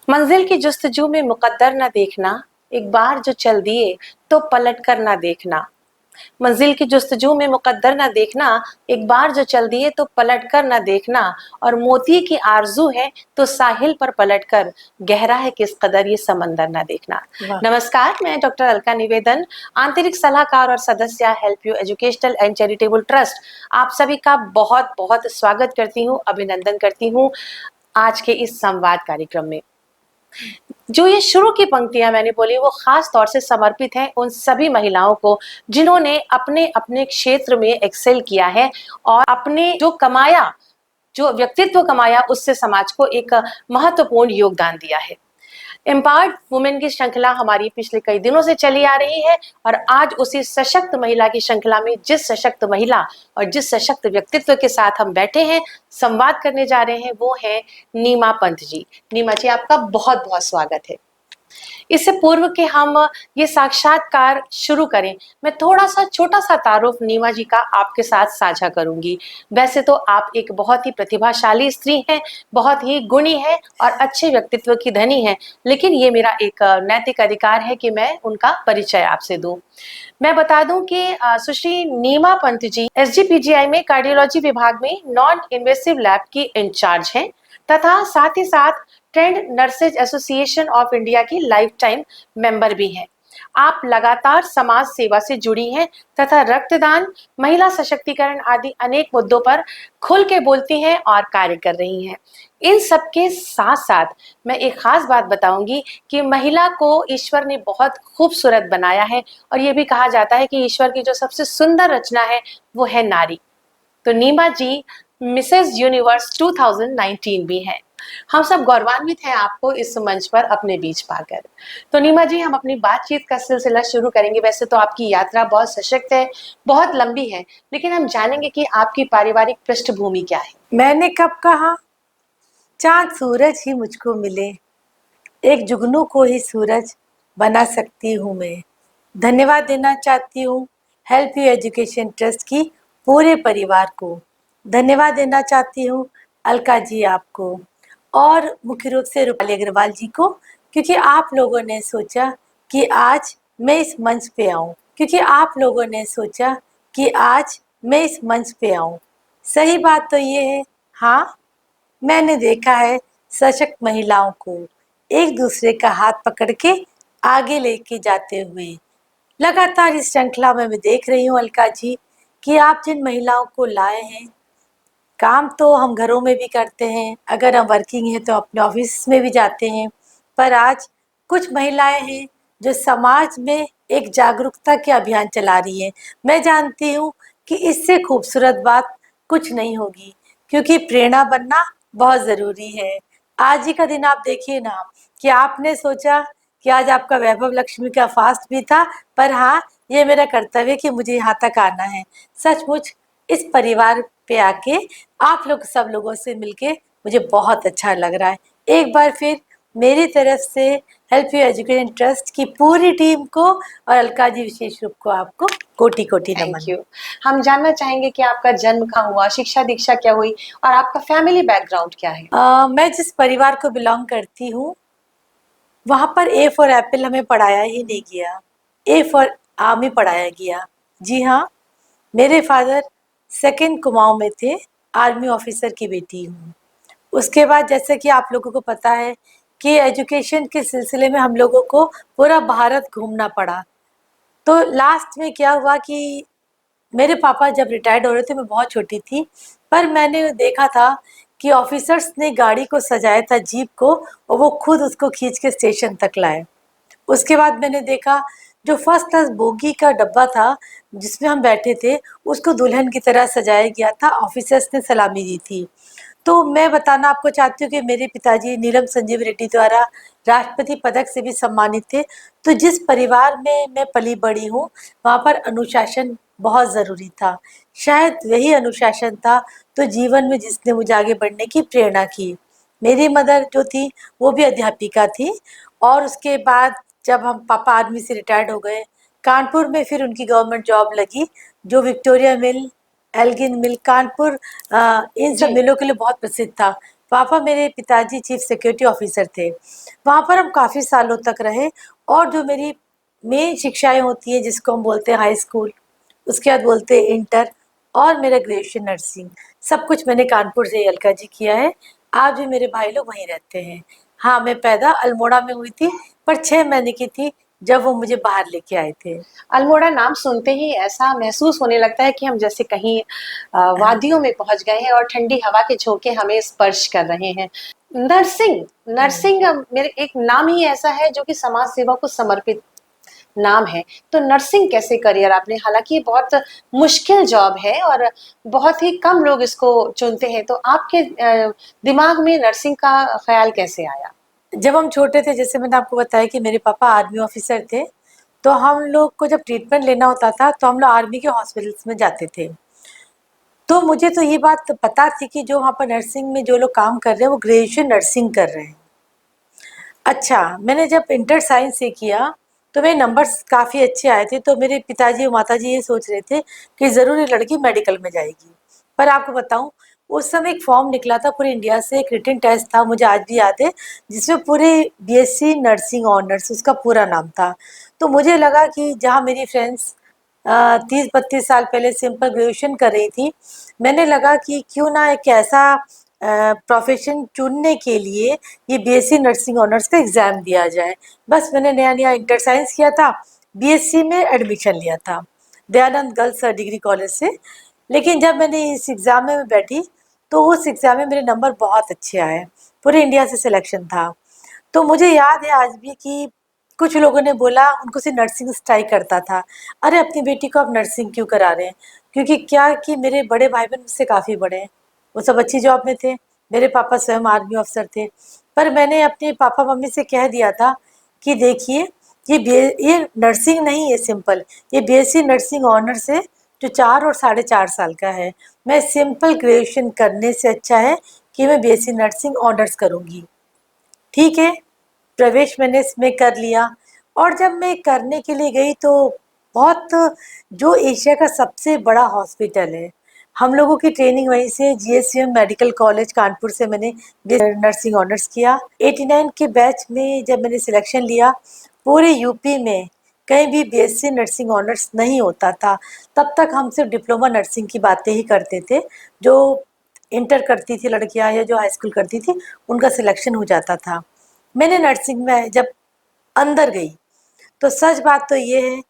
मंजिल की जुस्तजू में मुकद्दर न देखना, एक बार जो चल दिए तो पलट कर न देखना। मंजिल की जुस्तजू में मुकद्दर न देखना, एक बार जो चल दिए तो पलट कर न देखना। और मोती की आरजू है तो साहिल पर पलट कर, गहरा है किस कदर ये समंदर न देखना। नमस्कार, मैं डॉक्टर अलका निवेदन, आंतरिक सलाहकार और सदस्य help you educational and charitable trust, आप सभी का बहुत बहुत स्वागत करती हूँ, अभिनंदन करती हूँ आज के इस संवाद कार्यक्रम में। जो ये शुरू की पंक्तियां मैंने बोली वो खास तौर से समर्पित है उन सभी महिलाओं को जिन्होंने अपने अपने क्षेत्र में एक्सेल किया है और अपने जो कमाया, जो व्यक्तित्व कमाया, उससे समाज को एक महत्वपूर्ण योगदान दिया है। एम्पावर्ड वुमेन की श्रृंखला हमारी पिछले कई दिनों से चली आ रही है और आज उसी सशक्त महिला की श्रृंखला में जिस सशक्त महिला और जिस सशक्त व्यक्तित्व के साथ हम बैठे हैं, संवाद करने जा रहे हैं, वो है नीमा पंत जी। नीमा जी, आपका बहुत बहुत स्वागत है। इससे पूर्व के हम ये साक्षात्कार शुरू करें, मैं थोड़ा सा छोटा सा तारुफ नीमा जी का आपके साथ साझा करूंगी। वैसे तो आप एक बहुत ही प्रतिभाशाली स्त्री हैं, बहुत ही गुणी है और अच्छे व्यक्तित्व की धनी है, लेकिन ये मेरा एक नैतिक अधिकार है कि मैं उनका परिचय आपसे दूं। मैं बता दूं कि सुश्री नीमा पंत जी एसजीपीजीआई में कार्डियोलॉजी विभाग में नॉन इन्वेसिव लैब की इंचार्ज हैं तथा साथ ही साथ trend nurses association of India की लाइफ टाइम मेंबर भी हैं। आप लगातार समाज सेवा से जुड़ी हैं तथा रक्तदान, महिला सशक्तिकरण आदि अनेक मुद्दों पर खुल के बोलती हैं और कार्य कर रही हैं। इन सबके साथ साथ मैं एक खास बात बताऊंगी कि महिला को ईश्वर ने बहुत खूबसूरत बनाया है और ये भी कहा जाता है कि ईश्वर की जो सबसे सुंदर रचना है वो है नारी। तो नीमा जी मिसेस यूनिवर्स 2019 भी हैं। हम सब गौरवान्वित हैं आपको इस मंच पर अपने बीच पाकर। तो नीमा जी, हम अपनी बातचीत का सिलसिला शुरू करेंगे। वैसे तो आपकी यात्रा बहुत सशक्त है, बहुत लंबी है, लेकिन हम जानेंगे कि आपकी पारिवारिक पृष्ठभूमि क्या है। मैंने कब कहा चांद सूरज ही मुझको मिले, एक जुगनू को ही सूरज बना सकती हूँ मैं। धन्यवाद देना चाहती हूँ हेल्प यू एजुकेशन ट्रस्ट की पूरे परिवार को। धन्यवाद देना चाहती हूँ अलका जी आपको और मुख्य रूप से रूपाली अग्रवाल जी को, क्योंकि आप लोगों ने सोचा कि आज मैं इस मंच पे आऊँ, क्योंकि आप लोगों ने सोचा कि आज मैं इस मंच पे आऊँ। सही बात तो ये है, हाँ, मैंने देखा है सशक्त महिलाओं को एक दूसरे का हाथ पकड़ के आगे लेके जाते हुए। लगातार इस श्रृंखला में मैं देख रही हूँ अलका जी कि आप जिन महिलाओं को लाए हैं, काम तो हम घरों में भी करते हैं, अगर हम वर्किंग हैं तो अपने ऑफिस में भी जाते हैं, पर आज कुछ महिलाएं हैं जो समाज में एक जागरूकता के अभियान चला रही हैं। मैं जानती हूँ कि इससे खूबसूरत बात कुछ नहीं होगी, क्योंकि प्रेरणा बनना बहुत ज़रूरी है। आज ही का दिन आप देखिए ना कि आपने सोचा कि आज आपका वैभव लक्ष्मी का फास्ट भी था, पर हाँ, ये मेरा कर्तव्य है कि मुझे यहाँ तक आना है। सचमुच इस परिवार पे आके आप लोग सब लोगों से मिलके मुझे बहुत अच्छा लग रहा है। एक बार फिर मेरी तरफ से हेल्प यू एजुकेशन ट्रस्ट की पूरी टीम को और अलका जी विशेष रूप को आपको कोटि कोटि नमन। Thank you. हम जानना चाहेंगे कि आपका जन्म कहाँ हुआ, शिक्षा दीक्षा क्या हुई और आपका फैमिली बैकग्राउंड क्या है। मैं जिस परिवार को बिलोंग करती हूँ वहाँ पर ए फॉर एप्पल हमें पढ़ाया ही नहीं गया, ए फॉर आर्मी पढ़ाया गया। जी हाँ, मेरे फादर सेकंड कुमाऊं में थे, आर्मी ऑफिसर की बेटी हूँ। उसके बाद जैसे कि आप लोगों को पता है कि एजुकेशन के सिलसिले में हम लोगों को पूरा भारत घूमना पड़ा। तो लास्ट में क्या हुआ कि मेरे पापा जब रिटायर्ड हो रहे थे, मैं बहुत छोटी थी, पर मैंने देखा था कि ऑफिसर्स ने गाड़ी को सजाया था, जीप को, और वो खुद उसको खींच के स्टेशन तक लाए। उसके बाद मैंने देखा जो फर्स्ट क्लास बोगी का डब्बा था जिसमें हम बैठे थे, उसको दुल्हन की तरह सजाया गया था, ऑफिसर्स ने सलामी दी थी। तो मैं बताना आपको चाहती हूँ कि मेरे पिताजी नीलम संजीव रेड्डी द्वारा राष्ट्रपति पदक से भी सम्मानित थे। तो जिस परिवार में मैं पली बड़ी हूँ वहाँ पर अनुशासन बहुत ज़रूरी था। शायद वही अनुशासन था तो जीवन में जिसने मुझे आगे बढ़ने की प्रेरणा की। मेरी मदर जो थी वो भी अध्यापिका थी और उसके बाद जब हम पापा आर्मी से रिटायर्ड हो गए, कानपुर में फिर उनकी गवर्नमेंट जॉब लगी, जो विक्टोरिया मिल, एल्गिन मिल, कानपुर इन सब मिलों के लिए बहुत प्रसिद्ध था। पापा मेरे पिताजी चीफ सिक्योरिटी ऑफिसर थे। वहाँ पर हम काफ़ी सालों तक रहे और जो मेरी मेन शिक्षाएं होती हैं जिसको हम बोलते हैं हाई स्कूल, उसके बाद बोलते हैं इंटर और मेरा ग्रेजुएशन नर्सिंग, सब कुछ मैंने कानपुर से अलका जी किया है। आज भी मेरे भाई लोग वहीं रहते हैं। हाँ, मैं पैदा अल्मोड़ा में हुई थी, पर 6 महीने की थी जब वो मुझे बाहर लेके आए थे। अल्मोड़ा नाम सुनते ही ऐसा महसूस होने लगता है कि हम जैसे कहीं वादियों में पहुंच गए हैं और ठंडी हवा के झोंके हमें स्पर्श कर रहे हैं। नर्सिंग नर्सिंग मेरे एक नाम ही ऐसा है जो कि समाज सेवा को समर्पित नाम है। तो नर्सिंग कैसे करियर आपने, हालांकि ये बहुत मुश्किल जॉब है और बहुत ही कम लोग इसको चुनते हैं, तो आपके दिमाग में नर्सिंग का ख्याल कैसे आया? जब हम छोटे थे, जैसे मैंने आपको बताया कि मेरे पापा आर्मी ऑफिसर थे, तो हम लोग को जब ट्रीटमेंट लेना होता था तो हम लोग आर्मी के हॉस्पिटल्स में जाते थे। तो मुझे तो ये बात पता थी कि जो वहाँ पर नर्सिंग में जो लोग काम कर रहे हैं वो ग्रेजुएशन नर्सिंग कर रहे हैं। अच्छा, मैंने जब इंटर साइंस से किया तो मेरे नंबर्स काफ़ी अच्छे आए थे, तो मेरे पिताजी और माताजी ये सोच रहे थे कि ज़रूर ये लड़की मेडिकल में जाएगी। पर आपको बताऊं, उस समय एक फॉर्म निकला था पूरे इंडिया से, एक रिटन टेस्ट था, मुझे आज भी याद है, जिसमें पूरे बीएससी नर्सिंग ऑनर्स उसका पूरा नाम था। तो मुझे लगा कि जहाँ मेरी फ्रेंड्स 30-32 साल पहले सिंपल ग्रेजुएशन कर रही थी, मैंने लगा कि क्यों ना एक ऐसा प्रोफेशन चुनने के लिए ये बीएससी नर्सिंग ऑनर्स का एग्ज़ाम दिया जाए। बस मैंने नया नया इंटर साइंस किया था, बीएससी में एडमिशन लिया था दयानंद गर्ल्स डिग्री कॉलेज से। लेकिन जब मैंने इस एग्ज़ाम में बैठी तो उस एग्ज़ाम में मेरे नंबर बहुत अच्छे आए, पूरे इंडिया से सिलेक्शन था। तो मुझे याद है आज भी कि कुछ लोगों ने बोला, उनको से नर्सिंग ट्राई करता था, अरे अपनी बेटी को आप नर्सिंग क्यों करा रहे हैं? क्योंकि क्या कि मेरे बड़े भाई बहन मुझसे काफ़ी बड़े हैं, वो सब अच्छी जॉब में थे, मेरे पापा स्वयं आर्मी ऑफिसर थे। पर मैंने अपने पापा मम्मी से कह दिया था कि देखिए, ये नर्सिंग नहीं है सिंपल, ये बीएससी नर्सिंग ऑनर्स है जो 4 और 4.5 साल का है। मैं सिंपल ग्रेजुएशन करने से अच्छा है कि मैं बीएससी नर्सिंग ऑनर्स करूँगी। ठीक है, प्रवेश मैंने इसमें कर लिया और जब मैं करने के लिए गई तो बहुत, जो एशिया का सबसे बड़ा हॉस्पिटल है, हम लोगों की ट्रेनिंग वहीं से जीएसवीएम मेडिकल कॉलेज कानपुर से मैंने नर्सिंग ऑनर्स किया। 89 के बैच में जब मैंने सिलेक्शन लिया, पूरे यूपी में कहीं भी बीएससी नर्सिंग ऑनर्स नहीं होता था। तब तक हम सिर्फ डिप्लोमा नर्सिंग की बातें ही करते थे, जो इंटर करती थी लड़कियां या जो हाई स्कूल करती थी उनका सिलेक्शन हो जाता था। मैंने नर्सिंग में जब अंदर गई तो सच बात तो ये है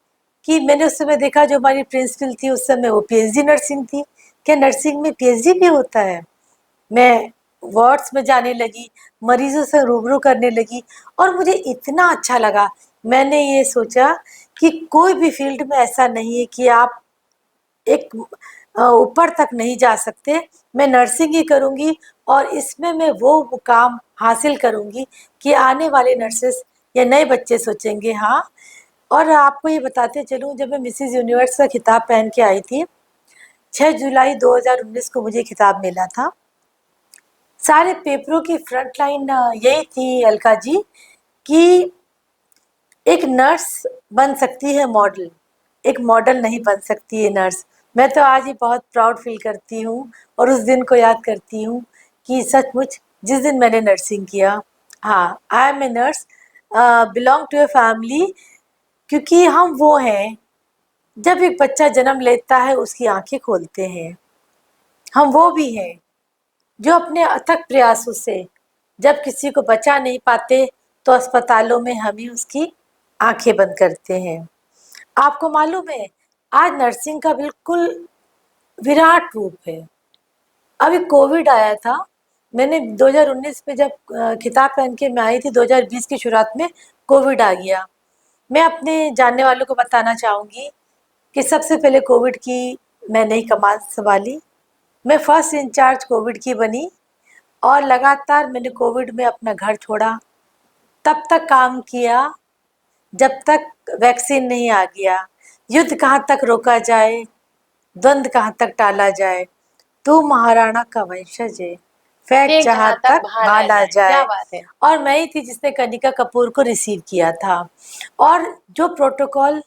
कि मैंने उस समय देखा, जो हमारी प्रिंसिपल थी उस समय, वो पीएचडी नर्सिंग थी। क्या नर्सिंग में पीएचडी भी होता है? मैं वार्ड्स में जाने लगी, मरीजों से रूबरू करने लगी और मुझे इतना अच्छा लगा। मैंने ये सोचा कि कोई भी फील्ड में ऐसा नहीं है कि आप एक ऊपर तक नहीं जा सकते। मैं नर्सिंग ही करूँगी और इसमें मैं वो मुकाम हासिल करूँगी कि आने वाले नर्सेस या नए बच्चे सोचेंगे हाँ। और आपको ये बताते चलूँ, जब मैं मिसेस यूनिवर्स का खिताब पहन के आई थी, 6 जुलाई 2019 को मुझे खिताब मिला था। सारे पेपरों की फ्रंट लाइन यही थी अलका जी कि एक नर्स बन सकती है मॉडल, एक मॉडल नहीं बन सकती है नर्स। मैं तो आज ही बहुत प्राउड फील करती हूँ और उस दिन को याद करती हूँ कि सचमुच जिस दिन मैंने नर्सिंग किया, हाँ, I am a nurse, belong to a family. क्योंकि हम वो हैं, जब एक बच्चा जन्म लेता है उसकी आंखें खोलते हैं, हम वो भी हैं जो अपने अथक प्रयासों से जब किसी को बचा नहीं पाते तो अस्पतालों में हम ही उसकी आंखें बंद करते हैं। आपको मालूम है, आज नर्सिंग का बिल्कुल विराट रूप है। अभी कोविड आया था, मैंने 2019 में जब खिताब पहन के मैं आई थी, 2020 की शुरुआत में कोविड आ गया। मैं अपने जानने वालों को बताना चाहूँगी कि सबसे पहले कोविड की मैं नई कमान संभाली, मैं फर्स्ट इंचार्ज कोविड की बनी और लगातार मैंने कोविड में अपना घर छोड़ा, तब तक काम किया जब तक वैक्सीन नहीं आ गया। युद्ध कहाँ तक रोका जाए, द्वंद्व कहाँ तक टाला जाए, तू महाराणा का वंशज है, फेंक एक जहाँ जहां तक तक भाला भाला जाए, क्या जाए। बात है। और मैं ही थी जिसने कनिका कपूर को रिसीव किया था। और जो प्रोटोकॉल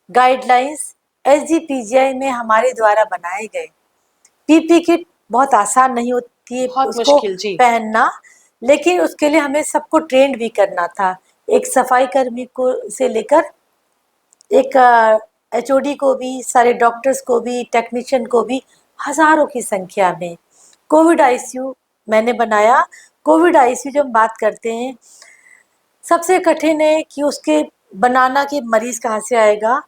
गाइडलाइंस एसजीपीजीआई में हमारे द्वारा बनाए गए, पीपी किट बहुत आसान नहीं होती है बहुत उसको मुश्किल जी। पहनना, लेकिन उसके लिए हमें सबको ट्रेंड भी करना था। एक सफाई कर्मी को से लेकर एक एचओडी को भी, सारे डॉक्टर्स को भी, टेक्नीशियन को भी, हजारों की संख्या में कोविड आईसीयू मैंने बनाया। कोविड आईसीयू जब हम बात करते हैं, सबसे कठिन है कि उसके बनाना कि मरीज कहाँ से आएगा,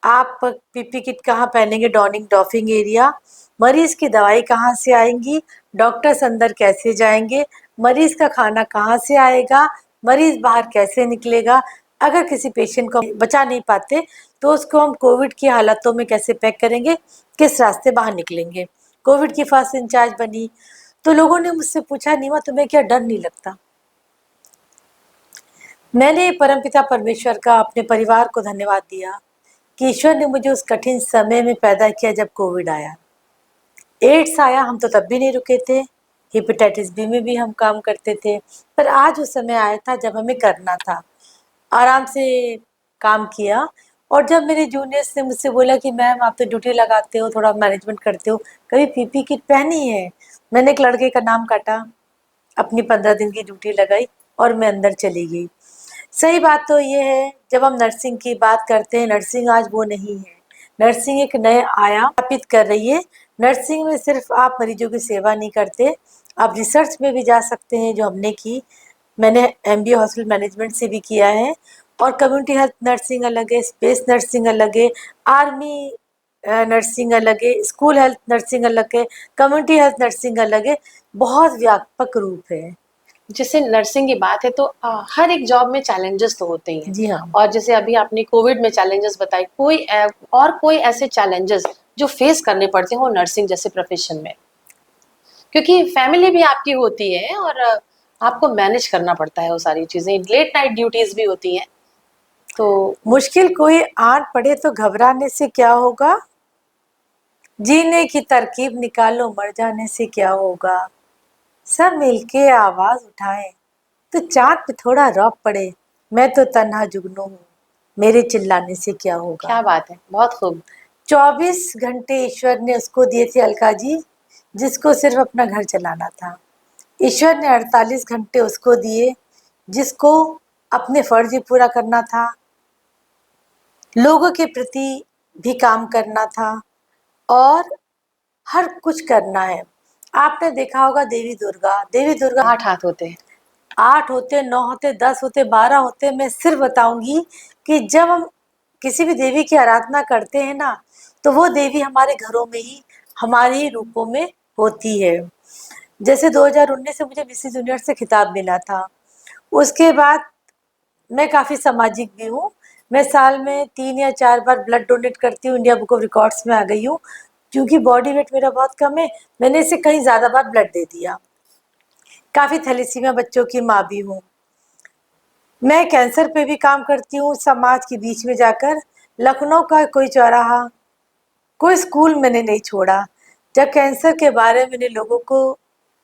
आप पीपी किट कहाँ पहनेंगे, डॉनिंग डॉफिंग एरिया, मरीज की दवाई कहाँ से आएंगी, डॉक्टर्स अंदर कैसे जाएंगे, मरीज का खाना कहाँ से आएगा, मरीज बाहर कैसे निकलेगा, अगर किसी पेशेंट को बचा नहीं पाते तो उसको हम कोविड की हालातों में कैसे पैक करेंगे, किस रास्ते बाहर निकलेंगे। कोविड की फर्स्ट इंचार्ज बनी तो लोगों ने मुझसे पूछा, नीमा तुम्हें क्या डर नहीं लगता? मैंने परमपिता परमेश्वर का, अपने परिवार को धन्यवाद दिया कि ईश्वर ने मुझे उस कठिन समय में पैदा किया जब कोविड आया। एड्स आया, हम तो तब भी नहीं रुके थे, हेपेटाइटिस बी में भी हम काम करते थे, पर आज उस समय आया था जब हमें करना था। आराम से काम किया। और जब मेरे जूनियर्स ने मुझसे बोला कि मैम आप तो ड्यूटी लगाते हो, थोड़ा मैनेजमेंट करते हो, कभी पीपी किट पहनी है? मैंने एक लड़के का नाम काटा, अपनी 15 दिन की ड्यूटी लगाई और मैं अंदर चली गई। सही बात तो ये है, जब हम नर्सिंग की बात करते हैं, नर्सिंग आज वो नहीं है। नर्सिंग एक नए आयाम स्थापित कर रही है। नर्सिंग में सिर्फ आप मरीजों की सेवा नहीं करते, आप रिसर्च में भी जा सकते हैं, जो हमने की। मैंने एमबीए हॉस्पिटल मैनेजमेंट से भी किया है। और कम्युनिटी हेल्थ नर्सिंग अलग है, स्पेस नर्सिंग अलग है, आर्मी नर्सिंग अलग है, स्कूल हेल्थ नर्सिंग अलग है, कम्युनिटी हेल्थ नर्सिंग अलग है। बहुत व्यापक रूप है। जैसे नर्सिंग की बात है तो हर एक जॉब में चैलेंजेस तो होते ही हैं। जी हाँ। और जैसे अभी आपने कोविड में चैलेंजेस बताए, और कोई ऐसे चैलेंजेस जो फेस करने पड़ते हो नर्सिंग जैसे प्रोफेशन में? क्योंकि फैमिली भी आपकी होती है और आपको मैनेज करना पड़ता है वो सारी चीजें, लेट नाइट ड्यूटीज भी होती हैं तो। मुश्किल कोई आन पड़े तो घबराने से क्या होगा, जीने की तरकीब निकालो, मर जाने से क्या होगा। सब मिलके आवाज उठाएं तो चांद पे थोड़ा रौब पड़े, मैं तो तन्हा जुगनू हूँ, मेरे चिल्लाने से क्या होगा। क्या बात है, बहुत खूब। 24 घंटे ईश्वर ने उसको दिए थे अलका जी, जिसको सिर्फ अपना घर चलाना था। ईश्वर ने 48 घंटे उसको दिए जिसको अपने फर्ज भी पूरा करना था, लोगों के प्रति भी काम करना था, और हर कुछ करना है। आपने देखा होगा देवी दुर्गा 8 हाथ होते हैं। 8 होते, 9 होते, 10 होते, 12 होते। मैं सिर्फ बताऊंगी कि जब हम किसी भी देवी की आराधना करते हैं ना, तो वो देवी हमारे घरों में ही, हमारे ही रूपों में होती है। जैसे 2019 से मुझे मिसेस यूनिवर्स से खिताब मिला था, उसके बाद मैं काफ़ी सामाजिक भी हूँ। मैं साल में 3 या 4 बार ब्लड डोनेट करती हूँ, इंडिया बुक ऑफ रिकॉर्ड्स में आ गई हूँ। क्योंकि बॉडी वेट मेरा बहुत कम है, मैंने इससे कहीं ज़्यादा बार ब्लड दे दिया। काफ़ी थैलेसीमिया बच्चों की माँ भी हूँ। मैं कैंसर पे भी काम करती हूँ, समाज के बीच में जाकर। लखनऊ का कोई चौराहा, कोई स्कूल मैंने नहीं छोड़ा। जब कैंसर के बारे में मैंने लोगों को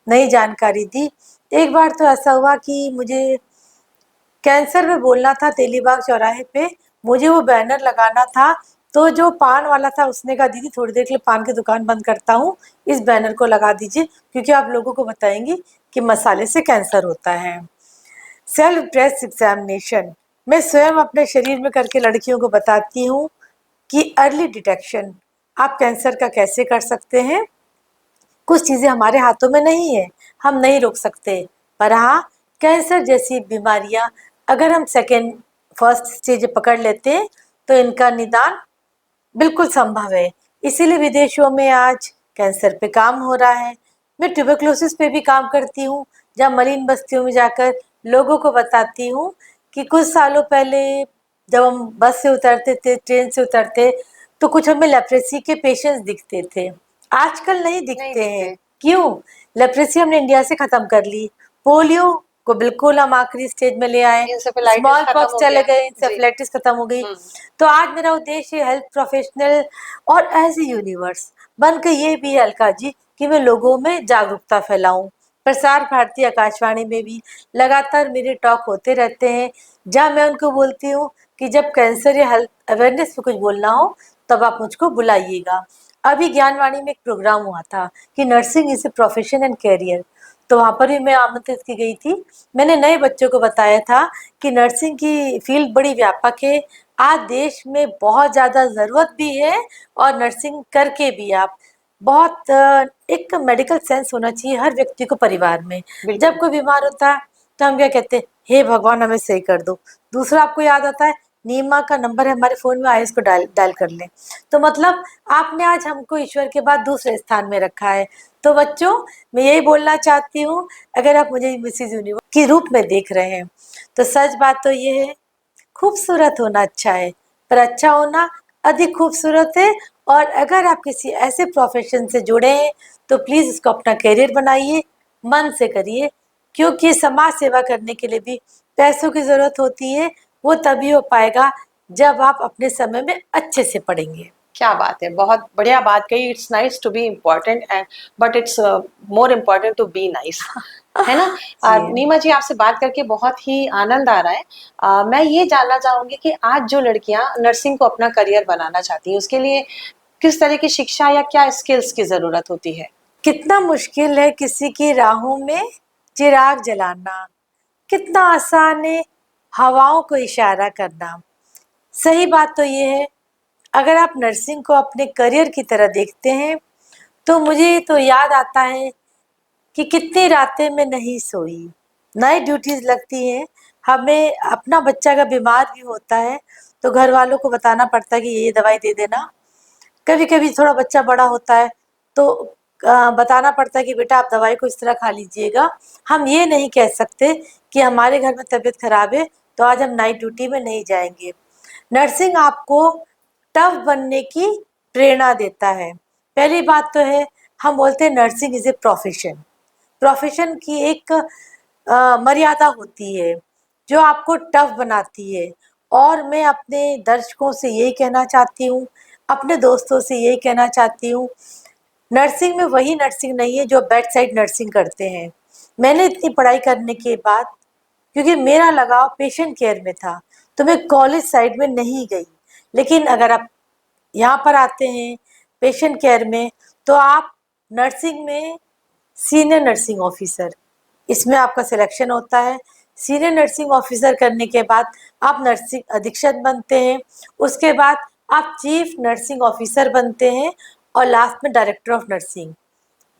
नई जानकारी दी, एक बार तो ऐसा हुआ कि मुझे कैंसर में बोलना था तेलीबाग चौराहे पे, मुझे वो बैनर लगाना था। तो जो पान वाला था उसने कहा, दीदी थोड़ी देर के लिए पान की दुकान बंद करता हूँ, इस बैनर को लगा दीजिए, क्योंकि आप लोगों को बताएंगी कि मसाले से कैंसर होता है। सेल्फ ब्रेस्ट एग्जामिनेशन मैं स्वयं अपने शरीर में करके लड़कियों को बताती हूँ कि अर्ली डिटेक्शन आप कैंसर का कैसे कर सकते हैं। कुछ चीज़ें हमारे हाथों में नहीं है, हम नहीं रोक सकते, पर हाँ, कैंसर जैसी बीमारियां अगर हम सेकेंड फर्स्ट स्टेज पकड़ लेते हैं तो इनका निदान बिल्कुल संभव है। इसीलिए विदेशों में आज कैंसर पे काम हो रहा है। मैं ट्यूबरक्लोसिस पे भी काम करती हूँ, जहाँ मरीन बस्तियों में जाकर लोगों को बताती हूँ कि कुछ सालों पहले जब हम बस से उतरते थे, ट्रेन से उतरते, तो कुछ हमें लेप्रेसी के पेशेंट्स दिखते थे, आजकल नहीं दिखते हैं। क्यों? लेप्रेसी हमने इंडिया से खत्म कर ली, पोलियो को बिल्कुल हम आखिरी स्टेज में ले आए, स्मॉल पॉक्स चले गए, इंसेफेलाइटिस खत्म हो गई। तो आज मेरा उद्देश्य हेल्थ प्रोफेशनल और एज ए यूनिवर्स बनकर ये भी है अलका जी कि मैं लोगों में जागरूकता फैलाऊं। प्रसार भारती आकाशवाणी में भी लगातार मेरे टॉक होते रहते हैं, जहाँ मैं उनको बोलती हूँ कि जब कैंसर या हेल्थ अवेयरनेस पे कुछ बोलना हो तब आप मुझको बुलाइएगा। अभी ज्ञानवाणी में एक प्रोग्राम हुआ था कि nursing is a profession and career, तो वहाँ पर भी मैं आमंत्रित की गई थी। मैंने नए बच्चों को बताया था कि नर्सिंग की फील्ड बड़ी व्यापक है, आज देश में बहुत ज़्यादा ज़रूरत भी है, और नर्सिंग करके भी आप बहुत एक मेडिकल सेंस होना चाहिए हर व्यक्ति को परिवार में। बिल्कुल। जब कोई बीमार होता है तो हम क्या कहते हैं, हे भगवान हमें सही कर दो। दूसरा आपको याद आता है, नीमा का नंबर है हमारे फ़ोन में, आए इसको डायल डायल कर लें। तो मतलब आपने आज हमको ईश्वर के बाद दूसरे स्थान में रखा है। तो बच्चों, मैं यही बोलना चाहती हूँ, अगर आप मुझे मिसेज यूनिवर्स के रूप में देख रहे हैं तो सच बात तो ये है, खूबसूरत होना अच्छा है, पर अच्छा होना अधिक खूबसूरत है। और अगर आप किसी ऐसे प्रोफेशन से जुड़े हैं तो प्लीज़ इसको अपना करियर बनाइए, मन से करिए, क्योंकि समाज सेवा करने के लिए भी पैसों की ज़रूरत होती है। वो तभी हो पाएगा जब आप अपने समय में अच्छे से पढ़ेंगे। क्या बात है, बहुत बढ़िया बात कही। It's nice to be important and but it's more important to be nice, है ना। जी। नीमा जी, आपसे बात करके बहुत ही आनंद आ रहा है। मैं ये जानना चाहूंगी कि आज जो लड़कियां नर्सिंग को अपना करियर बनाना चाहती हैं उसके लिए किस तरह की शिक्षा या क्या स्किल्स की जरूरत होती है? कितना मुश्किल है किसी की राहों में चिराग जलाना, कितना आसान है हवाओं को इशारा करना। सही बात तो ये है, अगर आप नर्सिंग को अपने करियर की तरह देखते हैं तो मुझे तो याद आता है कि कितनी रातें मैं नहीं सोई, नाइट ड्यूटीज लगती हैं। हमें अपना बच्चा का बीमार भी होता है तो घर वालों को बताना पड़ता है कि ये दवाई दे देना। कभी कभी थोड़ा बच्चा बड़ा होता है तो बताना पड़ता है कि बेटा आप दवाई को इस तरह खा लीजिएगा। हम ये नहीं कह सकते कि हमारे घर में तबीयत खराब है तो आज हम नाइट ड्यूटी में नहीं जाएंगे। नर्सिंग आपको टफ बनने की प्रेरणा देता है। पहली बात तो है, हम बोलते हैं nursing is a profession. Profession की एक मर्यादा होती है जो आपको टफ बनाती है। और मैं अपने दर्शकों से यही कहना चाहती हूँ, अपने दोस्तों से यही कहना चाहती हूँ, नर्सिंग में वही नर्सिंग नहीं है जो बेड साइड नर्सिंग करते हैं। मैंने इतनी पढ़ाई करने के बाद, क्योंकि मेरा लगाव पेशेंट केयर में था, तो मैं कॉलेज साइड में नहीं गई। लेकिन अगर आप यहाँ पर आते हैं पेशेंट केयर में तो आप नर्सिंग में सीनियर नर्सिंग ऑफिसर, इसमें आपका सिलेक्शन होता है। सीनियर नर्सिंग ऑफिसर करने के बाद आप नर्सिंग अधीक्षक बनते हैं, उसके बाद आप चीफ नर्सिंग ऑफिसर बनते हैं, और लास्ट में डायरेक्टर ऑफ नर्सिंग।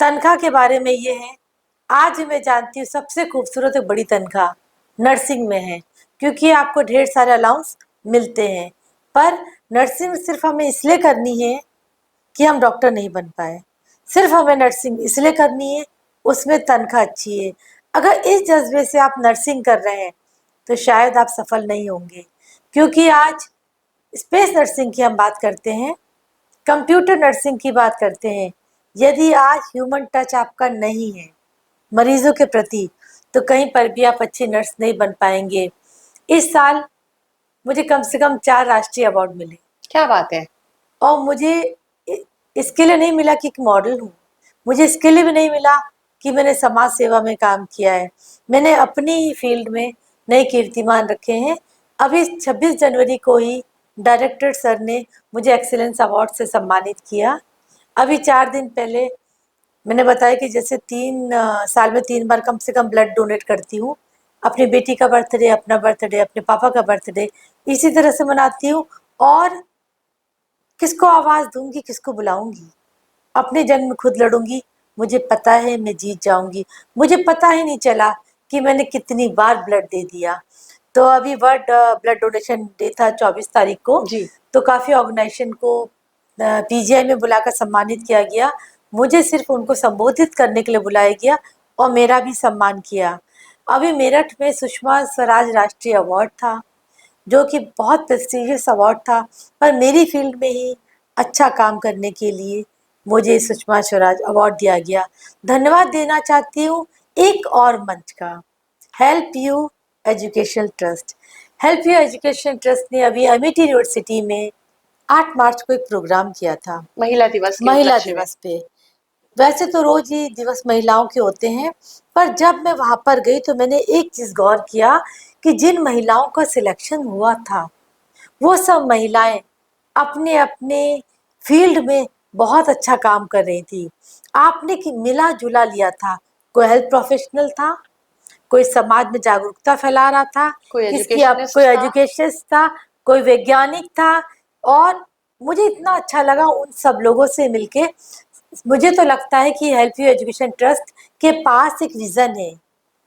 तनख्वाह के बारे में ये है, आज मैं जानती हूँ सबसे खूबसूरत और बड़ी तनख्वाह नर्सिंग में है, क्योंकि आपको ढेर सारे अलाउंस मिलते हैं। पर नर्सिंग सिर्फ हमें इसलिए करनी है कि हम डॉक्टर नहीं बन पाए, सिर्फ हमें नर्सिंग इसलिए करनी है उसमें तनख्वाह अच्छी है। अगर इस जज्बे से आप नर्सिंग कर रहे हैं तो शायद आप सफल नहीं होंगे, क्योंकि आज स्पेस नर्सिंग की हम बात करते हैं, कंप्यूटर नर्सिंग की बात करते हैं। यदि आज ह्यूमन टच आपका नहीं है मरीजों के प्रति तो कहीं पर भी आप अच्छी नर्स नहीं बन पाएंगे। इस साल मुझे कम से कम 4 राष्ट्रीय अवार्ड मिले, क्या बात है। और मुझे इसके लिए नहीं मिला कि एक मॉडल हूँ, मुझे इसके लिए भी नहीं मिला कि मैंने समाज सेवा में काम किया है। मैंने अपनी फील्ड में नए कीर्तिमान रखे हैं। अभी 26 जनवरी को ही डायरेक्टर सर ने मुझे एक्सीलेंस अवार्ड से सम्मानित किया। अभी 4 दिन पहले मैंने बताया कि जैसे 3 साल में 3 बार कम से कम ब्लड डोनेट करती हूँ, अपनी बेटी का बर्थडे, अपना बर्थडे, अपने पापा का बर्थडे, इसी तरह से मनाती हूँ। और किसको आवाज़ दूंगी, किसको बुलाऊंगी, अपने जंग में खुद लड़ूंगी, मुझे पता है मैं जीत जाऊंगी। मुझे पता ही नहीं चला कि मैंने कितनी बार ब्लड दे दिया। तो अभी वर्ल्ड ब्लड डोनेशन डे था 24 तारीख को, जी। तो काफ़ी ऑर्गेनाइजेशन को पीजीआई में बुलाकर सम्मानित किया गया। मुझे सिर्फ उनको संबोधित करने के लिए बुलाया गया और मेरा भी सम्मान किया। अभी मेरठ में सुषमा स्वराज राष्ट्रीय अवार्ड था, जो कि बहुत प्रेस्टिजियस अवार्ड था, पर मेरी फील्ड में ही अच्छा काम करने के लिए मुझे सुषमा स्वराज अवार्ड दिया गया। धन्यवाद देना चाहती हूँ एक और मंच का, help you education trust. Help you education trust ने अभी अमिटी यूनिवर्सिटी में 8 मार्च को एक प्रोग्राम किया था महिला दिवस के महिला उपलक्ष्य में। दिवस पे। वैसे तो रोज ही दिवस महिलाओं के होते हैं, पर जब मैं वहां पर गई तो मैंने एक चीज गौर किया कि जिन महिलाओं का सिलेक्शन हुआ था वो सब महिलाएं अपने अपने फील्ड में बहुत अच्छा काम कर रही थी। आपने कि मिला जुला लिया था, कोई हेल्थ प्रोफेशनल था, कोई समाज में जागरूकता फैला रहा था, कोई किसकी अब एजुकेशनिस्ट कोई था। एजुकेशनिस्ट था, कोई वैज्ञानिक था। और मुझे इतना अच्छा लगा उन सब लोगों से मिलके। मुझे तो लगता है कि हेल्प यू एजुकेशन ट्रस्ट के पास एक विजन है।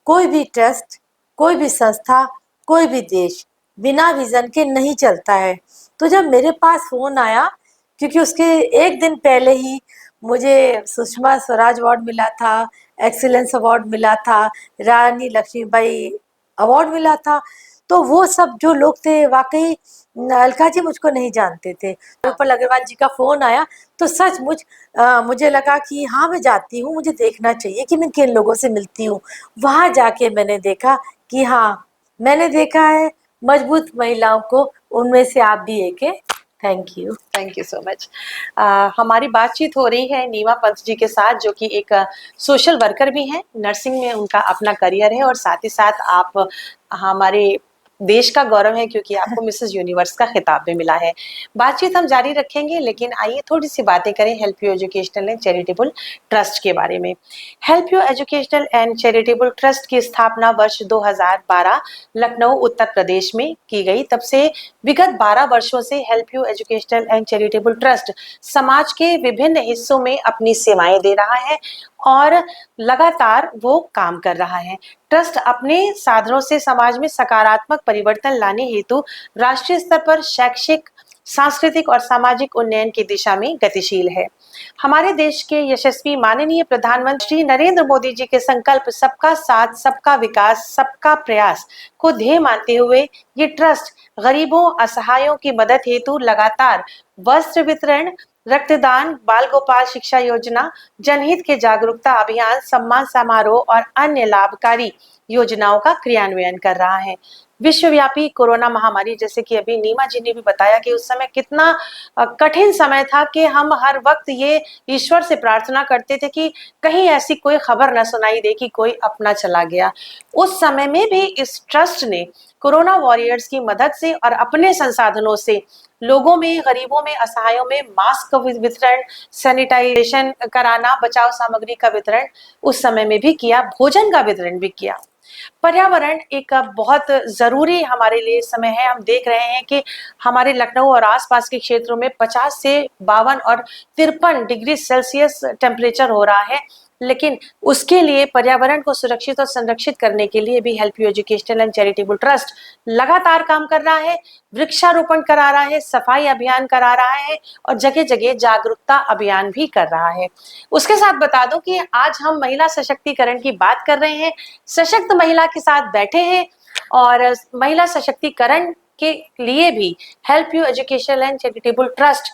कोई भी ट्रस्ट, कोई भी संस्था, कोई भी देश बिना विजन के नहीं चलता है। तो जब मेरे पास फोन आया, क्योंकि उसके एक दिन पहले ही मुझे सुषमा स्वराज अवार्ड मिला था, एक्सीलेंस अवार्ड मिला था, रानी लक्ष्मीबाई अवार्ड मिला था, तो वो सब जो लोग थे वाकई अलका जी मुझको नहीं जानते थे। गोपाल अग्रवाल जी का फोन आया तो सचमुच मुझे लगा कि हाँ मैं जाती हूँ, मुझे देखना चाहिए कि मैं किन लोगों से मिलती हूँ। वहां जाके मैंने देखा कि हाँ, मैंने देखा है मजबूत महिलाओं को, उनमें से आप भी एक है। Thank you. Thank you so much. हमारी बातचीत हो रही है नीमा पंत जी के साथ, जो कि एक सोशल वर्कर भी हैं। नर्सिंग में उनका अपना करियर है और साथ ही साथ आप हमारे देश का गौरव है, क्योंकि आपको मिसेस यूनिवर्स का खिताब भी मिला है। बातचीत हम जारी रखेंगे, लेकिन आइए थोड़ी सी बातें करें help you educational and charitable trust के बारे में। Help you educational and charitable trust की स्थापना वर्ष 2012 लखनऊ उत्तर प्रदेश में की गई। तब से विगत 12 वर्षों से help you educational and charitable trust समाज के विभिन्न हिस्सों में अपनी सेवाएं दे रहा है और लगातार वो काम कर रहा है। ट्रस्ट अपने साधनों से समाज में सकारात्मक परिवर्तन लाने हेतु राष्ट्रीय स्तर पर शैक्षिक, सांस्कृतिक और सामाजिक उन्नयन की दिशा में गतिशील है। हमारे देश के यशस्वी माननीय प्रधानमंत्री नरेंद्र मोदी जी के संकल्प सबका साथ, सबका विकास, सबका प्रयास को ध्येय मानते हुए ये ट्रस्ट गरीबों, असहायों की मदद हेतु लगातार वस्त्र वितरण, रक्तदान, बाल गोपाल शिक्षा योजना, जनहित के जागरूकता अभियान, सम्मान समारोह और अन्य लाभकारी योजनाओं का क्रियान्वयन कर रहा है। विश्वव्यापी कोरोना महामारी, जैसे कि अभी नीमा जी ने भी बताया कि उस समय कितना कठिन समय था कि हम हर वक्त ये ईश्वर से प्रार्थना करते थे कि कहीं ऐसी कोई खबर न सुनाई दे कि कोई अपना चला गया। उस समय में भी इस ट्रस्ट ने कोरोना वॉरियर्स की मदद से और अपने संसाधनों से लोगों में, गरीबों में, असहायों में मास्क वितरण, सैनिटाइजेशन कराना, बचाव सामग्री का वितरण उस समय में भी किया, भोजन का वितरण भी किया। पर्यावरण एक बहुत जरूरी हमारे लिए समय है। हम देख रहे हैं कि हमारे लखनऊ और आसपास के क्षेत्रों में 50 से 52 और 53 डिग्री सेल्सियस टेम्परेचर हो रहा है, लेकिन उसके लिए पर्यावरण को सुरक्षित और संरक्षित करने के लिए भी help you educational and charitable trust लगातार काम कर रहा है, वृक्षारोपण करा रहा है, सफाई अभियान करा रहा है और जगह जगह जागरूकता अभियान भी कर रहा है। उसके साथ बता दूं कि आज हम महिला सशक्तिकरण की बात कर रहे हैं, सशक्त महिला के साथ बैठे हैं और महिला सशक्तिकरण के लिए भी help you educational and charitable trust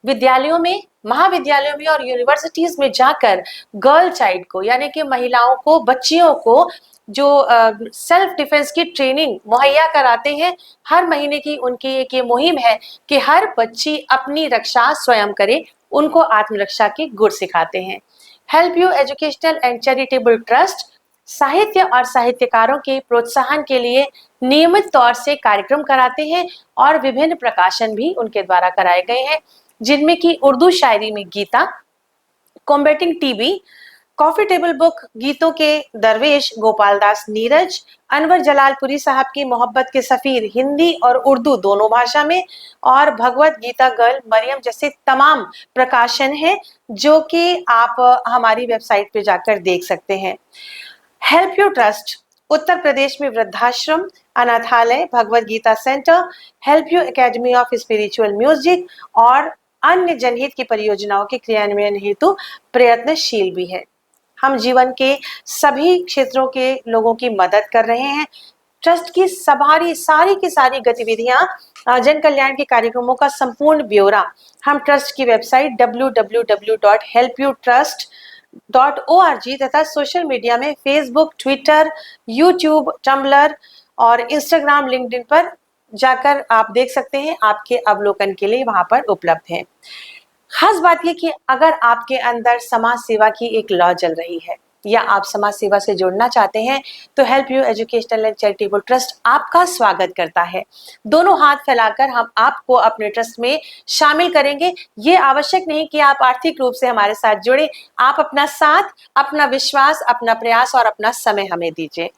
विद्यालयों में, महाविद्यालयों में और यूनिवर्सिटीज में जाकर गर्ल चाइल्ड को, यानी कि महिलाओं को, बच्चियों को जो सेल्फ डिफेंस की ट्रेनिंग मुहैया कराते हैं। हर महीने की उनकी एक ये मुहिम है कि हर बच्ची अपनी रक्षा स्वयं करे, उनको आत्मरक्षा के गुर सिखाते हैं। Help you educational and charitable trust साहित्य और साहित्यकारों के प्रोत्साहन के लिए नियमित तौर से कार्यक्रम कराते हैं और विभिन्न प्रकाशन भी उनके द्वारा कराए गए हैं, जिनमें की उर्दू शायरी में Gita, combating TB, coffee table book, गीतों के दरवेश गोपाल दास नीरज, अनवर जलालपुरी साहब की मोहब्बत के सफीर हिंदी और उर्दू दोनों भाषा में, और भगवत गीता गर्ल मरियम जैसे तमाम प्रकाशन हैं, जो कि आप हमारी वेबसाइट पे जाकर देख सकते हैं। Help you trust Uttar Pradesh में वृद्धाश्रम, अनाथालय, Bhagavad Gita centre, help you academy of spiritual music और अन्य जनहित की परियोजनाओं के क्रियान्वयन हेतु प्रयत्नशील भी है। हम जीवन के सभी क्षेत्रों के लोगों की मदद कर रहे हैं। ट्रस्ट की सारी की सारी गतिविधियां, जन कल्याण के कार्यक्रमों का संपूर्ण ब्यौरा हम ट्रस्ट की वेबसाइट www.helpyoutrust.org तथा सोशल मीडिया में फेसबुक, ट्विटर, यूट्यूब, टम्बलर और इंस्टाग्राम, लिंक्डइन पर जाकर आप देख सकते हैं। आपके अवलोकन के लिए वहां पर उपलब्ध है। खास बात यह कि अगर आपके अंदर समाज सेवा की एक लौ जल रही है, या आप समाज सेवा से जुड़ना चाहते हैं तो help you educational and charitable trust आपका स्वागत करता है। दोनों हाथ फैलाकर हम आपको अपने ट्रस्ट में शामिल करेंगे। ये आवश्यक नहीं कि आप आर्थिक रूप से हमारे साथ जुड़े, आप अपना साथ, अपना विश्वास, अपना प्रयास और अपना समय हमें दीजिए।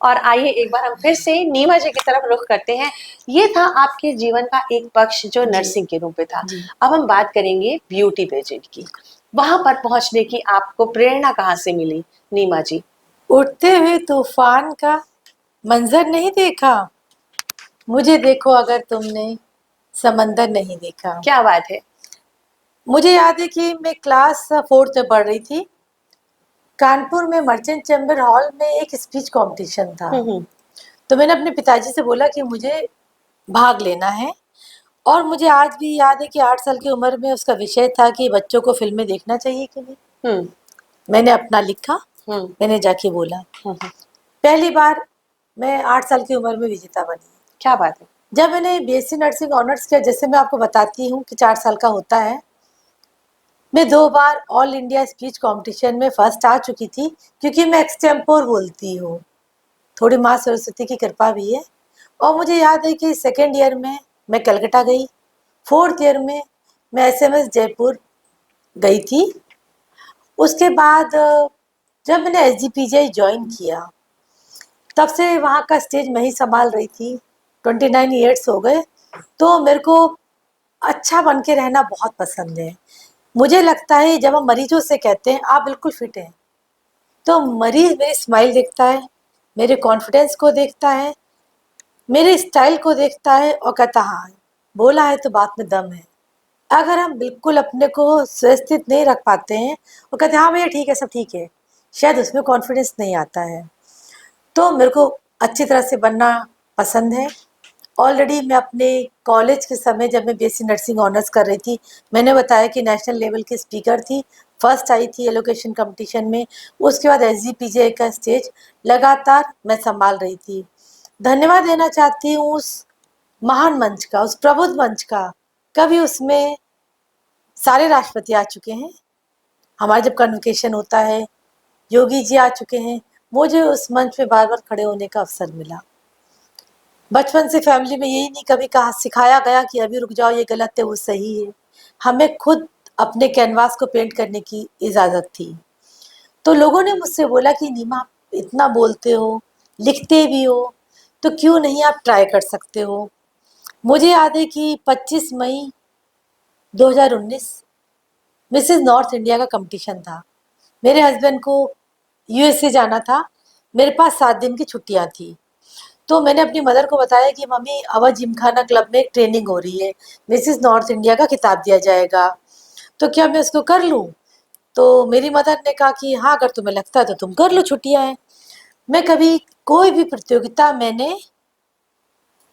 और आइए एक बार हम फिर से नीमा जी की तरफ रुख करते हैं। ये था आपके जीवन का एक पक्ष जो नर्सिंग के रूप में था। अब हम बात करेंगे ब्यूटी पेजेंट की। वहां पर पहुंचने की आपको प्रेरणा कहाँ से मिली नीमा जी? उठते हुए तूफान का मंजर नहीं देखा, मुझे देखो अगर तुमने समंदर नहीं देखा। क्या बात है। मुझे याद है कि मैं क्लास 4th में पढ़ रही थी। कानपुर में मर्चेंट चैम्बर हॉल में एक स्पीच कंपटीशन था। तो मैंने अपने पिताजी से बोला कि मुझे भाग लेना है। और मुझे आज भी याद है कि 8 साल की उम्र में उसका विषय था कि बच्चों को फिल्में देखना चाहिए कि नहीं। मैंने अपना लिखा, मैंने जाके बोला। पहली बार मैं 8 साल की उम्र में विजेता बनी। क्या बात है। जब मैंने बीएससी नर्सिंग ऑनर्स किया, जैसे मैं आपको बताती हूँ कि 4 साल का होता है, मैं 2 बार ऑल इंडिया स्पीच कंपटीशन में फर्स्ट आ चुकी थी, क्योंकि मैं एक्सटेम्पोर बोलती हूँ। थोड़ी माँ सरस्वती की कृपा भी है। और मुझे याद है कि सेकेंड ईयर में मैं कलकत्ता गई, 4th ईयर में मैं एसएमएस जयपुर गई थी। उसके बाद जब मैंने एसजीपीजीआई ज्वाइन किया, तब से वहाँ का स्टेज मैं ही संभाल रही थी। 29 ईयर्स हो गए। तो मेरे को अच्छा बन के रहना बहुत पसंद है। मुझे लगता है जब हम मरीजों से कहते हैं आप बिल्कुल फिट हैं, तो मरीज मेरी स्माइल देखता है, मेरे कॉन्फिडेंस को देखता है, मेरे स्टाइल को देखता है और कहता हाँ, बोला है तो बात में दम है। अगर हम बिल्कुल अपने को सुस्थित नहीं रख पाते हैं और कहते हैं हाँ भैया ठीक है, सब ठीक है, शायद उसमें कॉन्फिडेंस नहीं आता है। तो मेरे को अच्छी तरह से बनना पसंद है। ऑलरेडी मैं अपने कॉलेज के समय जब मैं बीएससी नर्सिंग ऑनर्स कर रही थी, मैंने बताया कि नेशनल लेवल की स्पीकर थी, फर्स्ट आई थी एलोकेशन कंपटीशन में। उसके बाद एसजीपीजीआई का स्टेज लगातार मैं संभाल रही थी। धन्यवाद देना चाहती हूँ उस महान मंच का, उस प्रबुद्ध मंच का। कभी उसमें सारे राष्ट्रपति आ चुके हैं, हमारा जब कन्वोकेशन होता है योगी जी आ चुके हैं। मुझे उस मंच पे बार बार खड़े होने का अवसर मिला। बचपन से फैमिली में यही नहीं कभी कहा सिखाया गया कि अभी रुक जाओ, ये गलत है वो सही है। हमें खुद अपने कैनवास को पेंट करने की इजाज़त थी। तो लोगों ने मुझसे बोला कि नीमा इतना बोलते हो, लिखते भी हो, तो क्यों नहीं आप ट्राई कर सकते हो। मुझे याद है कि 25 मई 2019 मिसेस नॉर्थ इंडिया का कंपटीशन था। मेरे हस्बैंड को यूएसए जाना था, मेरे पास 7 दिन की छुट्टियां थी। तो मैंने अपनी मदर को बताया कि मम्मी अवर जिमखाना क्लब में एक ट्रेनिंग हो रही है, मिसेस नॉर्थ इंडिया का खिताब दिया जाएगा, तो क्या मैं उसको कर लूँ। तो मेरी मदर ने कहा कि हाँ अगर तुम्हें लगता है तो तुम कर लो, छुट्टियां हैं। मैं कभी कोई भी प्रतियोगिता मैंने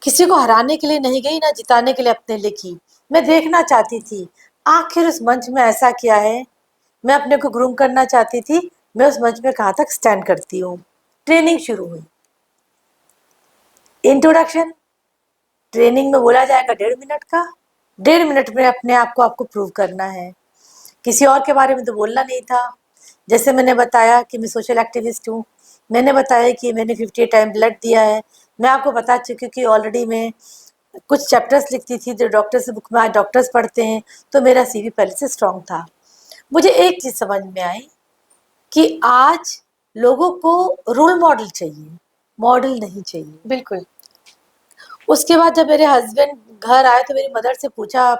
किसी को हराने के लिए नहीं गई, ना जिताने के लिए अपने लिए की। मैं देखना चाहती थी आखिर उस मंच में ऐसा क्या है। मैं अपने को ग्रूम करना चाहती थी, मैं उस मंच में कहाँ तक स्टैंड करती हूँ। ट्रेनिंग शुरू हुई। इंट्रोडक्शन ट्रेनिंग में बोला जाएगा 1.5 मिनट का। 1.5 मिनट में अपने आप को आपको प्रूव करना है। किसी और के बारे में तो बोलना नहीं था। जैसे मैंने बताया कि मैं सोशल एक्टिविस्ट हूँ, मैंने बताया कि मैंने 58 टाइम ब्लड दिया है। मैं आपको बता चुकी हूँ कि ऑलरेडी मैं कुछ चैप्टर्स लिखती थी जो डॉक्टर्स बुक में आज डॉक्टर्स पढ़ते हैं, तो मेरा सीवी पहले से स्ट्रॉन्ग था। मुझे एक चीज़ समझ में आई कि आज लोगों को रोल मॉडल चाहिए, मॉडल नहीं चाहिए। बिल्कुल। उसके बाद जब मेरे हस्बैंड घर आए तो मेरी मदर से पूछा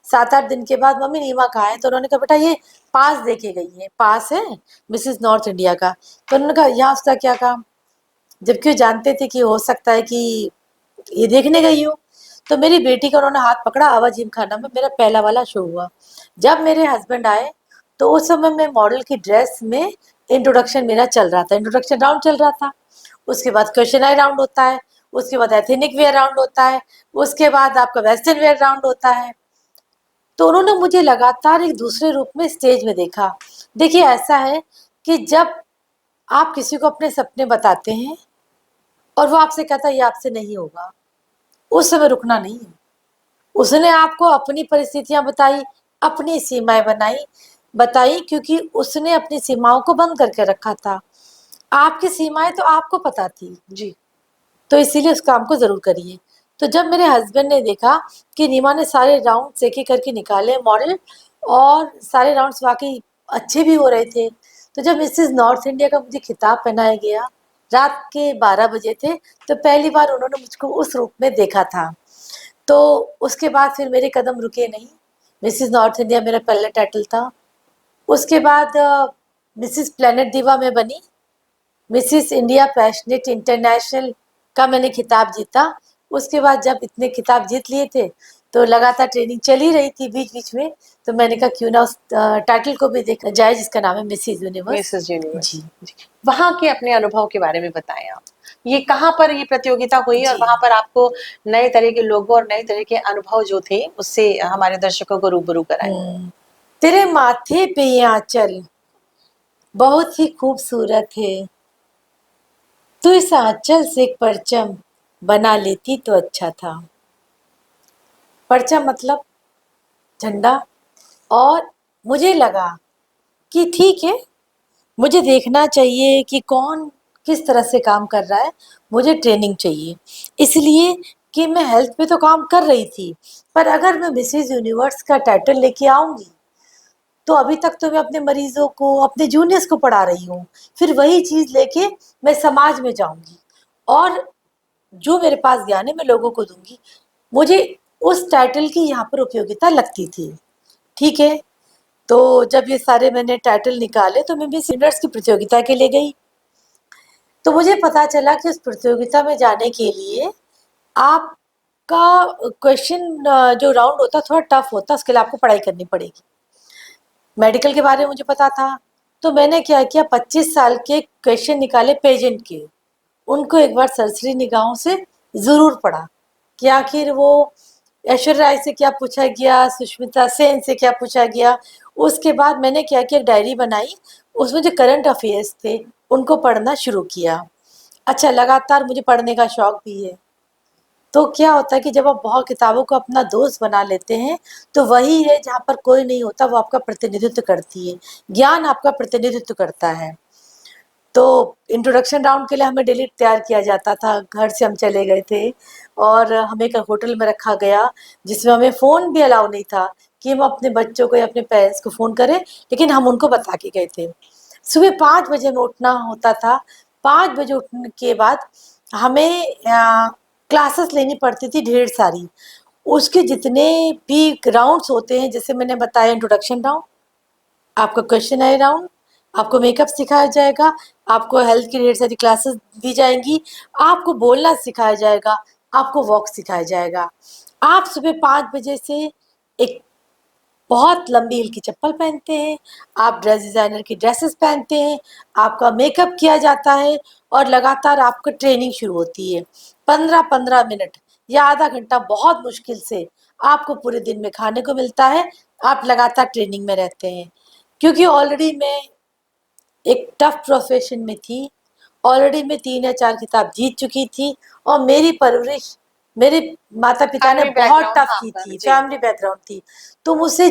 7-8 दिन के बाद, मम्मी नीमा कहाँ है। तो उन्होंने कहा बेटा ये पास देके गई है, पास है मिसेस नॉर्थ इंडिया का। तो उन्होंने कहा यहाँ उसका क्या काम, जबकि वो जानते थे कि हो सकता है कि ये देखने गई हो। तो मेरी बेटी का उन्होंने हाथ पकड़ा, आवाज जिमखाना में मेरा पहला वाला शो हुआ। जब मेरे हस्बैंड आए तो उस समय मैं मॉडल की ड्रेस में इंट्रोडक्शन मेरा चल रहा था, इंट्रोडक्शन राउंड चल रहा था। उसके बाद क्वेश्चन आई राउंड होता है, उसके बाद एथेनिक वेयर राउंड होता है, उसके बाद आपका वेस्टर्न वेयर राउंड होता है। तो उन्होंने मुझे लगातार एक दूसरे रूप में स्टेज में देखा। देखिए ऐसा है कि जब आप किसी को अपने सपने बताते हैं और वो आपसे कहता है ये आपसे नहीं होगा, उस समय रुकना नहीं है। उसने आपको अपनी परिस्थितियां बताई, अपनी सीमाएं बनाई। बताई, क्योंकि उसने अपनी सीमाओं को बंद करके रखा था। आपकी सीमाएं तो आपको पता थी, जी। तो इसीलिए उस काम को जरूर करिए। तो जब मेरे हस्बैंड ने देखा कि रीमा ने सारे राउंड एक एक करके निकाले मॉडल, और सारे राउंड्स वाकई अच्छे भी हो रहे थे, तो जब मिसेस नॉर्थ इंडिया का मुझे खिताब पहनाया गया, रात के 12 बजे थे, तो पहली बार उन्होंने मुझको उस रूप में देखा था। तो उसके बाद फिर मेरे कदम रुके नहीं। मिसेस नॉर्थ इंडिया मेरा पहला टाइटल था। उसके बाद मिसेस प्लेनेट दीवा में बनी। मिसिस इंडिया पैशनेट इंटरनेशनल का मैंने खिताब जीता। उसके बाद जब इतने खिताब जीत लिए थे, तो लगातार ट्रेनिंग चल ही रही थी बीच बीच में, तो मैंने कहा क्यों ना उस टाइटल को भी देखा जाए जिसका नाम है मिसिस यूनिवर्स। Mrs Universe. जी जी। वहाँ के अपने अनुभव के बारे में बताएं आप। ये कहाँ पर ये प्रतियोगिता हुई और जी। वहाँ पर आपको नए तरह के लोगों और नए तरह के अनुभव जो थे उससे हमारे दर्शकों को रूबरू कराएं। तेरे माथे पे ये आंचल बहुत ही खूबसूरत है, तू इस आंचल से एक परचम बना लेती तो अच्छा था। परचम मतलब झंडा। और मुझे लगा कि ठीक है, मुझे देखना चाहिए कि कौन किस तरह से काम कर रहा है, मुझे ट्रेनिंग चाहिए। इसलिए कि मैं हेल्थ पे तो काम कर रही थी, पर अगर मैं मिसेस यूनिवर्स का टाइटल लेके आऊंगी, तो अभी तक तो मैं अपने मरीजों को, अपने जूनियर्स को पढ़ा रही हूँ, फिर वही चीज लेके मैं समाज में जाऊंगी, और जो मेरे पास ज्ञान है मैं लोगों को दूंगी। मुझे उस टाइटल की यहाँ पर उपयोगिता लगती थी। ठीक है, तो जब ये सारे मैंने टाइटल निकाले, तो मैं मिस यूनिवर्स की प्रतियोगिता के लिए गई। तो मुझे पता चला कि उस प्रतियोगिता में जाने के लिए आपका क्वेश्चन जो राउंड होता है थोड़ा टफ होता है, उसके लिए आपको पढ़ाई करनी पड़ेगी। मेडिकल के बारे में मुझे पता था, तो मैंने क्या किया, 25 साल के क्वेश्चन निकाले पेजेंट के, उनको एक बार सरसरी निगाहों से जरूर पढ़ा कि आखिर वो ऐश्वर्या राय से क्या पूछा गया, सुष्मिता सेन से क्या पूछा गया। उसके बाद मैंने क्या किया, एक डायरी बनाई, उसमें जो करंट अफेयर्स थे उनको पढ़ना शुरू किया। अच्छा, लगातार मुझे पढ़ने का शौक भी है। तो क्या होता है कि जब आप बहुत किताबों को अपना दोस्त बना लेते हैं, तो वही है जहाँ पर कोई नहीं होता वो आपका प्रतिनिधित्व करती है, ज्ञान आपका प्रतिनिधित्व करता है। तो इंट्रोडक्शन राउंड के लिए हमें डेली तैयार किया जाता था, घर से हम चले गए थे और हमें एक होटल में रखा गया, जिसमें हमें फ़ोन भी अलाउ नहीं था कि हम अपने बच्चों को या अपने पेरेंट्स को फ़ोन करें, लेकिन हम उनको बता के गए थे। सुबह 5 बजे में उठना होता था। 5 बजे उठने के बाद हमें क्लासेस लेनी पड़ती थी ढेर सारी। उसके जितने भी राउंड्स होते हैं, जैसे मैंने बताया इंट्रोडक्शन राउंड, आपका क्वेश्चन आए राउंड, आपको मेकअप सिखाया जाएगा, आपको हेल्थ की ढेर सारी क्लासेस दी जाएंगी, आपको बोलना सिखाया जाएगा, आपको वॉक सिखाया जाएगा। आप सुबह 5 बजे से एक बहुत लंबी हील की चप्पल पहनते हैं, आप ड्रेस डिजाइनर की ड्रेसेस पहनते हैं, आपका मेकअप किया जाता है, और लगातार आपका ट्रेनिंग शुरू होती है। 15-15 मिनट या आधा घंटा बहुत मुश्किल से आपको पूरे दिन में खाने को मिलता है। आप लगातार ट्रेनिंग में रहते हैं, क्योंकि ऑलरेडी मैं एक टफ प्रोफेशन में थी, ऑलरेडी मैं 3 या 4 खिताब जीत चुकी थी, और मेरी परवरिश मेरे माता पिता ने फैमिली बहुत बैकग्राउंड टफ था की आपका। थी, जी। फैमिली बैकग्राउंड थी। तो मुझसे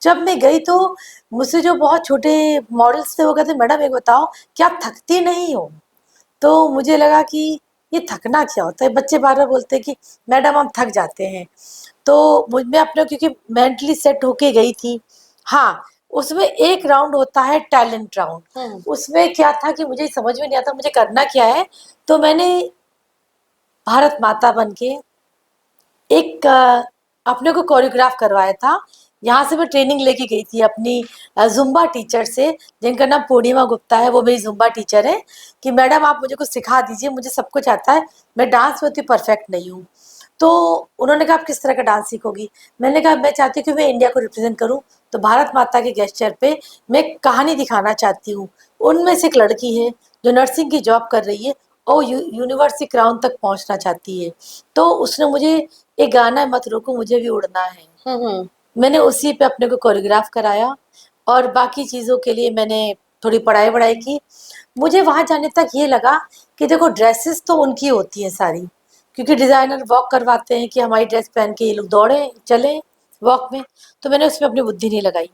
जब मैं गई, तो मुझसे जो बहुत छोटे मॉडल्स थे वो कहते, मैडम एक बताओ कि आप थकती नहीं हो? तो मुझे लगा कि ये थकना क्या होता है, बच्चे बार बार बोलते हैं कि मैडम हम थक जाते हैं। तो मुझ में अपने, क्योंकि मेंटली सेट होके गई थी। हाँ, उसमें एक राउंड होता है टैलेंट राउंड। उसमें क्या था कि मुझे समझ में नहीं आता मुझे करना क्या है, तो मैंने भारत माता बन के एक अपने को कोरियोग्राफ करवाया था। यहाँ से मैं ट्रेनिंग लेके गई थी अपनी जुम्बा टीचर से, जिनका नाम पूर्णिमा गुप्ता है, वो मेरी जुम्बा टीचर है, कि मैडम आप मुझे कुछ सिखा दीजिए, मुझे सब कुछ आता है, मैं डांस में उतनी परफेक्ट नहीं हूँ। तो उन्होंने कहा आप किस तरह का डांस सीखोगी? मैंने कहा मैं चाहती हूँ कि मैं इंडिया को रिप्रेजेंट करूँ, तो भारत माता के गेस्चर पे मैं कहानी दिखाना चाहती हूँ। उनमें से एक लड़की है जो नर्सिंग की जॉब कर रही है, और यूनिवर्सिटी क्राउन तक पहुँचना चाहती है। तो उसने मुझे एक गाना है, मत रोको मुझे भी उड़ना है, हम्म। मैंने उसी पे अपने को कोरियोग्राफ कराया, और बाकी चीज़ों के लिए मैंने थोड़ी पढ़ाई वढ़ाई की। मुझे वहाँ जाने तक ये लगा कि देखो ड्रेसेस तो उनकी होती हैं सारी, क्योंकि डिज़ाइनर वॉक करवाते हैं कि हमारी ड्रेस पहन के ये लोग दौड़े चलें वॉक में, तो मैंने उसमें अपनी बुद्धि नहीं लगाई।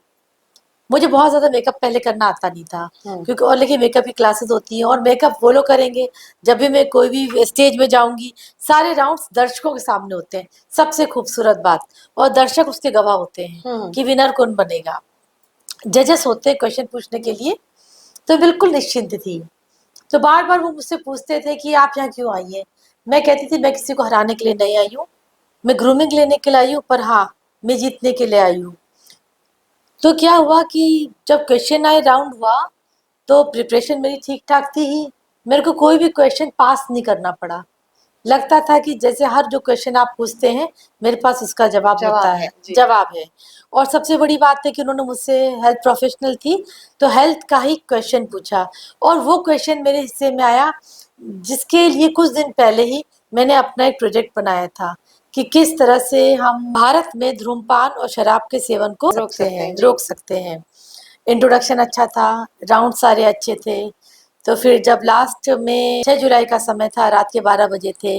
मुझे बहुत ज़्यादा मेकअप पहले करना आता नहीं था, क्योंकि और लेकिन मेकअप की क्लासेस होती हैं और मेकअप वो लोग करेंगे। जब भी मैं कोई भी स्टेज में जाऊंगी, सारे राउंड्स दर्शकों के सामने होते हैं, सबसे खूबसूरत बात, और दर्शक उसके गवाह होते हैं कि विनर कौन बनेगा। जजेस होते हैं क्वेश्चन पूछने के लिए, तो बिल्कुल निश्चिंत थी। तो बार बार वो मुझसे पूछते थे कि आप यहाँ क्यों आई हैं। मैं कहती थी मैं किसी को हराने के लिए नहीं आई हूँ, मैं ग्रूमिंग लेने के लिए आई हूँ, पर हाँ, मैं जीतने के लिए आई हूँ। तो क्या हुआ कि जब क्वेश्चन आए राउंड हुआ, तो प्रिपरेशन मेरी ठीक ठाक थी ही, मेरे को कोई भी क्वेश्चन पास नहीं करना पड़ा। लगता था कि जैसे हर जो क्वेश्चन आप पूछते हैं, मेरे पास उसका जवाब होता जवाब है, है जी। जवाब है। और सबसे बड़ी बात है कि उन्होंने मुझसे, हेल्थ प्रोफेशनल थी, तो हेल्थ का ही क्वेश्चन पूछा, और वो क्वेश्चन मेरे हिस्से में आया, जिसके लिए कुछ दिन पहले ही मैंने अपना एक प्रोजेक्ट बनाया था कि किस तरह से हम भारत में धूम्रपान और शराब के सेवन को रोक सकते हैं। इंट्रोडक्शन अच्छा था, राउंड सारे अच्छे थे। तो फिर जब लास्ट में 6 जुलाई का समय था, रात के 12 बजे थे,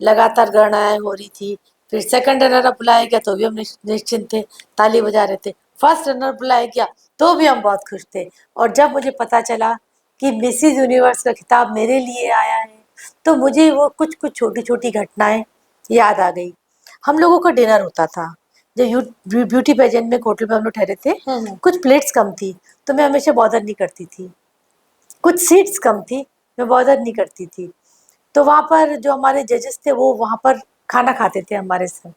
लगातार गणनाएं हो रही थी। फिर सेकंड रनर अप बुलाया गया तो भी हम निश्चिंत थे, ताली बजा रहे थे। फर्स्ट रनर बुलाया गया तो भी हम बहुत खुश थे। और जब मुझे पता चला कि मिसिज यूनिवर्स का खिताब मेरे लिए आया है, तो मुझे वो कुछ कुछ छोटी छोटी घटनाएं याद आ गई। हम लोगों का डिनर होता था, जब ब्यूटी पेजेंट में एक होटल में हम लोग ठहरे थे, कुछ प्लेट्स कम थी, तो मैं हमेशा बॉदर नहीं करती थी। कुछ सीट्स कम थी, मैं बॉदर नहीं करती थी। तो वहाँ पर जो हमारे जजेस थे, वो वहाँ पर खाना खाते थे हमारे साथ।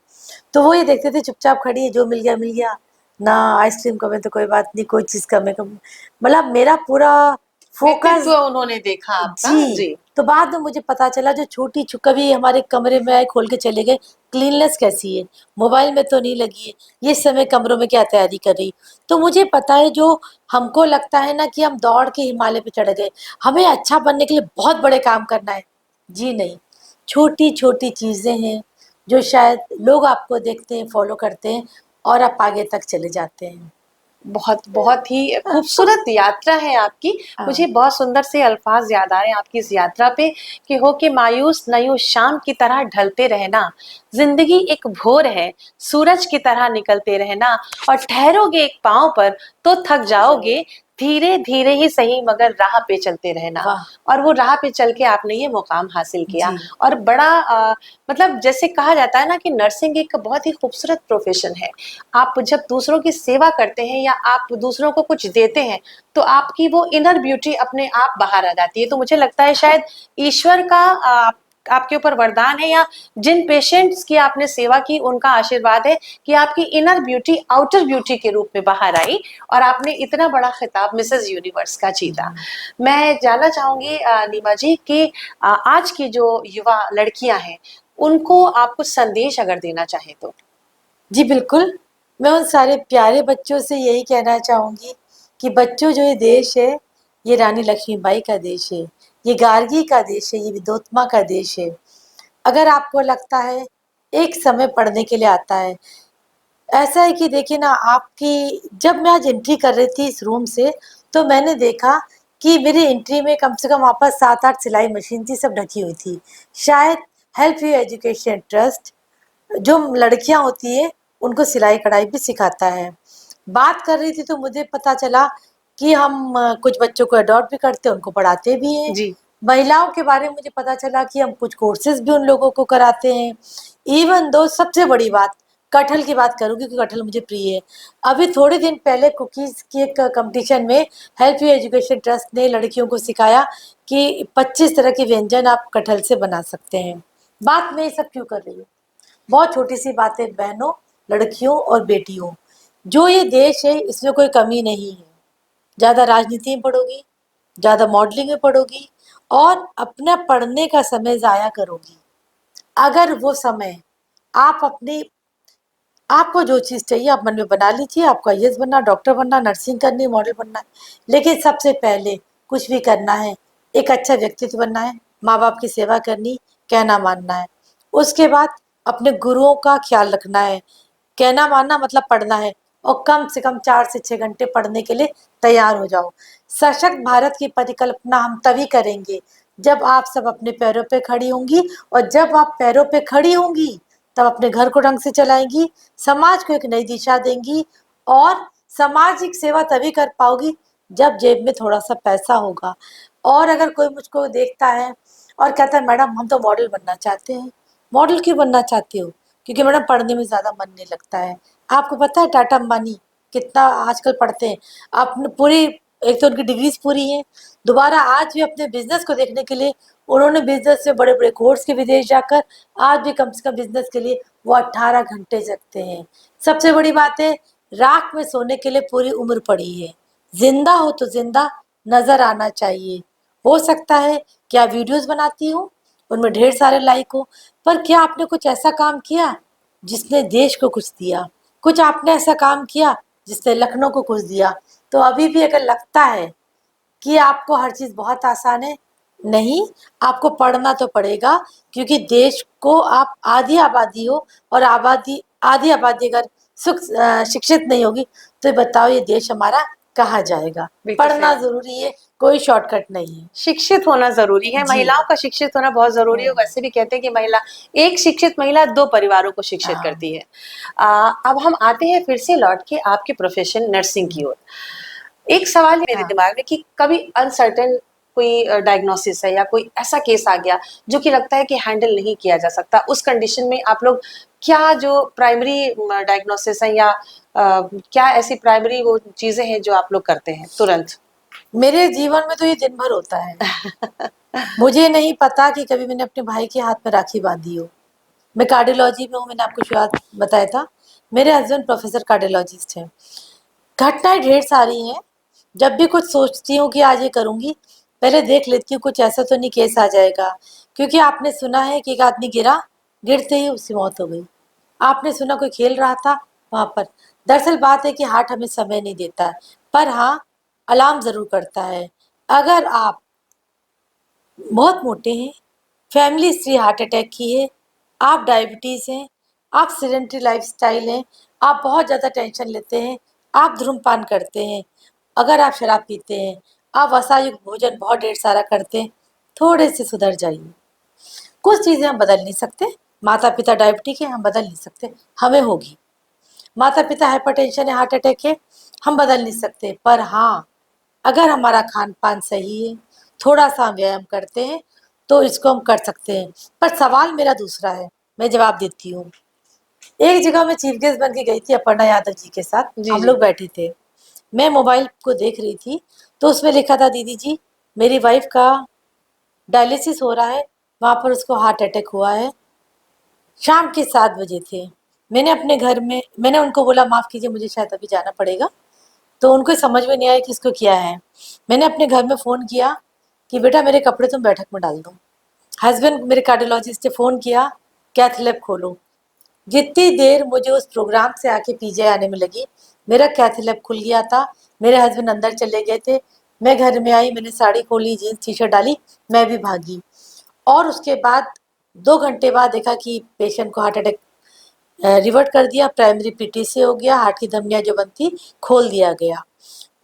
तो वो ये देखते थे चुपचाप खड़ी है, जो मिल गया, ना आइसक्रीम कम है तो कोई बात नहीं, कोई चीज़ कम है कम, मतलब मेरा पूरा फोकस। व्यक्तित्व उन्होंने देखा आपका जी। तो बाद में मुझे पता चला, जो छोटी कभी हमारे कमरे में आए, खोल के चले गए, क्लीननेस कैसी है, मोबाइल में तो नहीं लगी है, ये समय कमरों में क्या तैयारी कर रही। तो मुझे पता है, जो हमको लगता है ना कि हम दौड़ के हिमालय पे चढ़ गए, हमें अच्छा बनने के लिए बहुत बड़े काम करना है, जी नहीं, छोटी छोटी चीज़ें हैं जो शायद लोग आपको देखते हैं, फॉलो करते हैं, और आप आगे तक चले जाते हैं। बहुत बहुत ही खूबसूरत यात्रा है आपकी। मुझे बहुत सुंदर से अल्फाज याद आ रहे हैं आपकी इस यात्रा पे कि हो के मायूस नयूं शाम की तरह ढलते रहना, जिंदगी एक भोर है, सूरज की तरह निकलते रहना, और ठहरोगे एक पांव पर तो थक जाओगे, धीरे धीरे ही सही मगर राह पे चलते रहना। और वो राह पे चल के आपने ये मुकाम हासिल किया। और बड़ा मतलब जैसे कहा जाता है ना कि नर्सिंग एक बहुत ही खूबसूरत प्रोफेशन है। आप जब दूसरों की सेवा करते हैं या आप दूसरों को कुछ देते हैं, तो आपकी वो इनर ब्यूटी अपने आप बाहर आ जाती है। तो मुझे लगता है शायद ईश्वर का आपके ऊपर वरदान है, या जिन पेशेंट्स की आपने सेवा की उनका आशीर्वाद है कि आपकी इनर ब्यूटी आउटर ब्यूटी के रूप में बाहर आई, और आपने इतना बड़ा खिताब मिसेस यूनिवर्स का जीता। मैं जानना चाहूंगी नीमा जी कि आज की जो युवा लड़कियां हैं, उनको आप कुछ संदेश अगर देना चाहें तो। जी बिल्कुल, मैं उन सारे प्यारे बच्चों से यही कहना चाहूँगी कि बच्चों, जो ये देश है, ये रानी लक्ष्मीबाई का देश है, ये गार्गी का देश है, ये विद्योत्मा का देश है। अगर आपको लगता है, एक समय पढ़ने के लिए आता है, ऐसा है कि देखिए ना, आपकी जब मैं आज एंट्री कर रही थी इस रूम से, तो मैंने देखा कि मेरी एंट्री में कम से कम वहाँ पर 7-8 सिलाई मशीन थी, सब ढकी हुई थी। शायद हेल्प यू एजुकेशन ट्रस्ट, जो लड़कियां होती है, उनको सिलाई कढ़ाई भी सिखाता है। बात कर रही थी तो मुझे पता चला कि हम कुछ बच्चों को अडॉप्ट भी करते हैं, उनको पढ़ाते भी हैं जी। महिलाओं के बारे में मुझे पता चला कि हम कुछ कोर्सेज भी उन लोगों को कराते हैं। इवन दो, सबसे बड़ी बात, कटहल की बात करूंगी क्योंकि कटहल मुझे प्रिय है। अभी थोड़े दिन पहले कुकीज की एक कंपटीशन में हेल्प यू एजुकेशन ट्रस्ट ने लड़कियों को सिखाया कि 25 तरह के व्यंजन आप कटहल से बना सकते हैं। बात मैं ये सब क्यों कर रही हूँ, बहुत छोटी सी बात है बहनों, लड़कियों और बेटियों, जो ये देश है इसमें कोई कमी नहीं है। ज़्यादा राजनीति में पढ़ोगी, ज़्यादा मॉडलिंग में पढ़ोगी, और अपना पढ़ने का समय ज़ाया करोगी। अगर वो समय आप अपनी, आपको जो चीज़ चाहिए आप मन में बना लीजिए, आपको आईएएस बनना, डॉक्टर बनना, नर्सिंग करनी, मॉडल बनना है, लेकिन सबसे पहले कुछ भी करना है, एक अच्छा व्यक्तित्व बनना है, माँ बाप की सेवा करनी, कहना मानना है। उसके बाद अपने गुरुओं का ख्याल रखना है, कहना मानना मतलब पढ़ना है, और कम से कम 4 से 6 घंटे पढ़ने के लिए तैयार हो जाओ। सशक्त भारत की परिकल्पना हम तभी करेंगे जब आप सब अपने पैरों पे खड़ी होंगी, और जब आप पैरों पे खड़ी होंगी तब अपने घर को ढंग से चलाएंगी, समाज को एक नई दिशा देंगी, और सामाजिक सेवा तभी कर पाओगी जब जेब में थोड़ा सा पैसा होगा। और अगर कोई मुझको देखता है और कहता है मैडम हम तो मॉडल बनना चाहते हैं। मॉडल क्यों बनना चाहते हो? क्योंकि मैडम पढ़ने में ज़्यादा मन नहीं लगता है। आपको पता है टाटा अंबानी कितना आजकल पढ़ते हैं। आपने पूरी, एक तो उनकी डिग्रीज पूरी है, दोबारा आज भी अपने बिजनेस को देखने के लिए उन्होंने बिजनेस से बड़े बड़े कोर्स के विदेश जाकर आज भी कम से कम बिजनेस के लिए वो 18 घंटे जगते हैं। सबसे बड़ी बात है, राख में सोने के लिए पूरी उम्र पड़ी है। जिंदा हो तो जिंदा नजर आना चाहिए। हो सकता है क्या वीडियोस बनाती हूँ, उनमें ढेर सारे लाइक हो, पर क्या आपने कुछ ऐसा काम किया जिसने देश को कुछ दिया? कुछ आपने ऐसा काम किया जिसने लखनऊ को कुछ दिया? तो अभी भी अगर लगता है कि आपको हर चीज़ बहुत आसान है, नहीं, आपको पढ़ना तो पड़ेगा, क्योंकि देश को आप आधी आबादी हो और आधी आबादी अगर शिक्षित नहीं होगी तो बताओ ये देश हमारा कहाँ जाएगा? बिल्कुल पढ़ना सही। ज़रूरी है, कोई शॉर्टकट नहीं है। शिक्षित होना ज़रूरी है, जी। महिलाओं का शिक्षित होना बहुत ज़रूरी है। हुँ। वैसे भी कहते हैं कि एक शिक्षित महिला 2 परिवारों को शिक्षित हाँ। करती है। अब हम आते हैं फिर से लौट के आपके प्रोफ़ेशन नर्सिंग की ओर। एक सवाल मेरे हाँ। दिमाग में कि कभी अनसर्टेन कोई डायग्नोसिस है या कोई ऐसा केस आ गया जो कि लगता है कि हैंडल नहीं किया जा सकता, उस कंडीशन में आप लोग क्या जो प्राइमरी डायग्नोसिस है या क्या ऐसी प्राइमरी वो चीज़ें हैं जो आप लोग करते हैं तुरंत? मेरे जीवन में तो ये दिन भर होता है। मुझे नहीं पता कि कभी मैंने अपने भाई के हाथ में राखी बाँधी हो। मैं कार्डियोलॉजी में हूँ, मैंने आपको शायद बताया था। मेरे हस्बैंड प्रोफेसर कार्डियोलॉजिस्ट हैं। घटनाएँ ढेर सारी हैं। जब भी कुछ सोचती हूँ कि आज ये करूँगी, पहले देख लेती हूँ कुछ ऐसा तो नहीं केस आ जाएगा। क्योंकि आपने सुना है कि एक आदमी गिरा, गिरते ही उसकी मौत हो गई। आपने सुना कोई खेल रहा था वहाँ पर। दरअसल बात है कि हार्ट हमें समय नहीं देता है, पर हाँ, अलार्म ज़रूर करता है। अगर आप बहुत मोटे हैं, फैमिली हिस्ट्री हार्ट अटैक की है, आप डायबिटीज़ हैं, आप सेडेंटरी लाइफ़स्टाइल हैं, आप बहुत ज़्यादा टेंशन लेते हैं, आप धूम्रपान करते हैं, अगर आप शराब पीते हैं, आप वसायुक्त भोजन बहुत ढेर सारा करते हैं, थोड़े से सुधर जाइए। कुछ चीज़ें हम बदल नहीं सकते, माता-पिता डायबिटिक है, हम बदल नहीं सकते, हमें होगी। माता-पिता हाइपरटेंशन है, हार्ट अटैक है, हम बदल नहीं सकते, पर हाँ, अगर हमारा खान-पान सही है, थोड़ा-सा हम व्यायाम करते हैं, तो इसको हम कर सकते हैं। पर सवाल मेरा दूसरा है, मैं जवाब देती हूँ। एक जगह मैं चीफ गेस्ट बन के गई थी अपर्णा यादव जी के साथ, जी, हम जी। लोग बैठे थे। मैं मोबाइल को देख रही थी, तो उसमें लिखा था दीदी जी, मेरी वाइफ का डायलिसिस हो रहा है, वहाँ पर उसको हार्ट अटैक हुआ है। शाम के 7 बजे थे। मैंने उनको बोला माफ़ कीजिए मुझे शायद अभी जाना पड़ेगा। तो उनको समझ में नहीं आया कि इसको क्या है। मैंने अपने घर में फ़ोन किया कि बेटा मेरे कपड़े तुम बैठक में डाल दो। हस्बैंड मेरे कार्डियोलॉजिस्ट ने फ़ोन किया, कैथ लैब खोलो। जितनी देर मुझे उस प्रोग्राम से आके पीजीआई आने में लगी, मेरा कैथ लैब खुल गया था। मेरे हस्बैंड अंदर चले गए थे। मैं घर में आई, मैंने साड़ी खोली, जीन्स टी-शर्ट डाली, मैं भी भागी। और उसके बाद 2 घंटे बाद देखा कि पेशेंट को हार्ट अटैक रिवर्ट कर दिया, प्राइमरी पीटीसी हो गया, हार्ट की धमनियाँ जो बंद थी खोल दिया गया।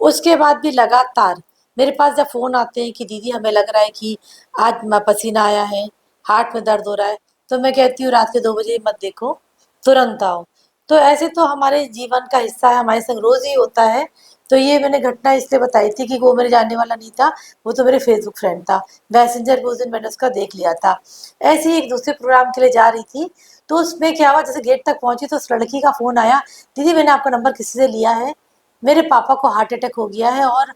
उसके बाद भी लगातार मेरे पास जब फ़ोन आते हैं कि दीदी हमें लग रहा है कि आज पसीना आया है, हार्ट में दर्द हो रहा है, तो मैं कहती हूँ रात के 2 बजे मत देखो, तुरंत आओ। तो ऐसे तो हमारे जीवन का हिस्सा है, हमारे संग रोज़ ही होता है। तो ये मैंने घटना इसलिए बताई थी कि वो मेरे जानने वाला नहीं था, वो तो मेरे फेसबुक फ्रेंड था। मैसेंजर पे उस दिन मैंने उसका देख लिया था। ऐसे ही एक दूसरे प्रोग्राम के लिए जा रही थी, तो उसमें क्या हुआ, जैसे गेट तक पहुँची तो उस लड़की का फ़ोन आया, दीदी मैंने आपका नंबर किसी से लिया है, मेरे पापा को हार्ट अटैक हो गया है और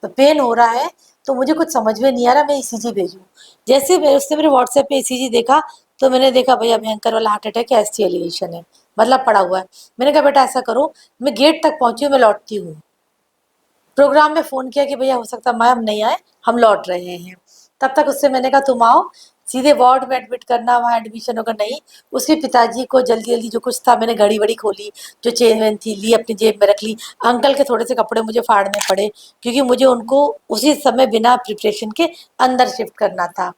पेन हो रहा है, तो मुझे कुछ समझ में नहीं आ रहा, मैं ईसीजी भेजूँ। जैसे मैं उसने मेरे व्हाट्सएप पे ईसीजी देखा, तो मैंने देखा भैया भयंकर वाला हार्ट अटैक है, एसटी एलिवेशन है, मतलब पड़ा हुआ है। मैंने कहा बेटा ऐसा करो, मैं गेट तक पहुँची हूँ, मैं लौटती हूँ। प्रोग्राम में फ़ोन किया कि भैया हो सकता है मैम नहीं आए, हम लौट रहे हैं। तब तक उससे मैंने कहा तुम आओ, सीधे वार्ड में एडमिट करना, वहाँ एडमिशन होगा। नहीं, उसके पिताजी को जल्दी-जल्दी जो कुछ था मैंने घड़ी-वड़ी खोली, जो चेन-वेन थी ली अपनी जेब में रख ली। अंकल के थोड़े से कपड़े मुझे फाड़ने पड़े, क्योंकि मुझे उनको उसी समय बिना प्रिपरेशन के अंदर शिफ्ट करना था।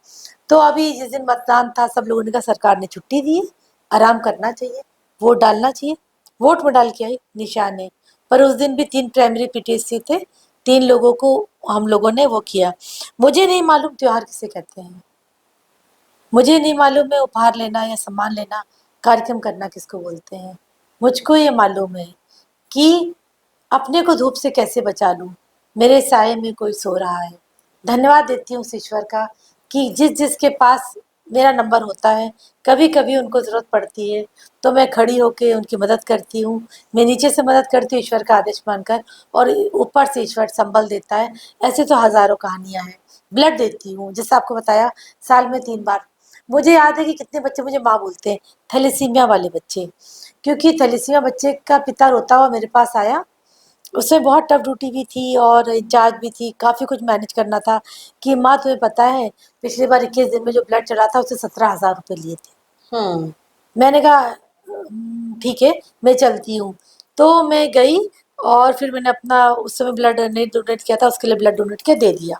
तो अभी जिस दिन मतदान था सब लोगों ने कहा सरकार ने छुट्टी दी है, आराम करना चाहिए, वोट डालना चाहिए। वोट में डाल के आई, निशान है। पर उस दिन भी 3 प्राइमरी पीटीसी थे, 3 लोगों को हम लोगों ने वो किया। मुझे नहीं मालूम त्योहार किसे कहते हैं, मुझे नहीं मालूम है उपहार लेना या सम्मान लेना, कार्यक्रम करना किसको बोलते हैं। मुझको ये मालूम है कि अपने को धूप से कैसे बचा लूं, मेरे साये में कोई सो रहा है। धन्यवाद देती हूँ उस ईश्वर का कि जिस जिसके पास मेरा नंबर होता है, कभी कभी उनको ज़रूरत पड़ती है तो मैं खड़ी होके उनकी मदद करती हूँ। मैं नीचे से मदद करती हूँ ईश्वर का आदेश मानकर, और ऊपर से ईश्वर संबल देता है। ऐसे तो हज़ारों कहानियाँ हैं। ब्लड देती हूँ, जैसे आपको बताया, साल में 3 बार। मुझे याद है कि कितने बच्चे मुझे माँ बोलते हैं, थैलेसीमिया वाले बच्चे, क्योंकि थैलेसीमिया बच्चे का पिता रोता हुआ मेरे पास आया। उसमें बहुत टफ ड्यूटी भी थी और इंचार्ज भी थी, काफ़ी कुछ मैनेज करना था कि माँ तुम्हें पता है पिछली बार 21 दिन में जो ब्लड चढ़ा था उससे 17,000 रुपये लिए थे। हम्म। मैंने कहा ठीक है, मैं चलती हूँ। तो मैं गई और फिर मैंने अपना उस समय ब्लड नहीं डोनेट किया था, उसके लिए ब्लड डोनेट किया, दे दिया।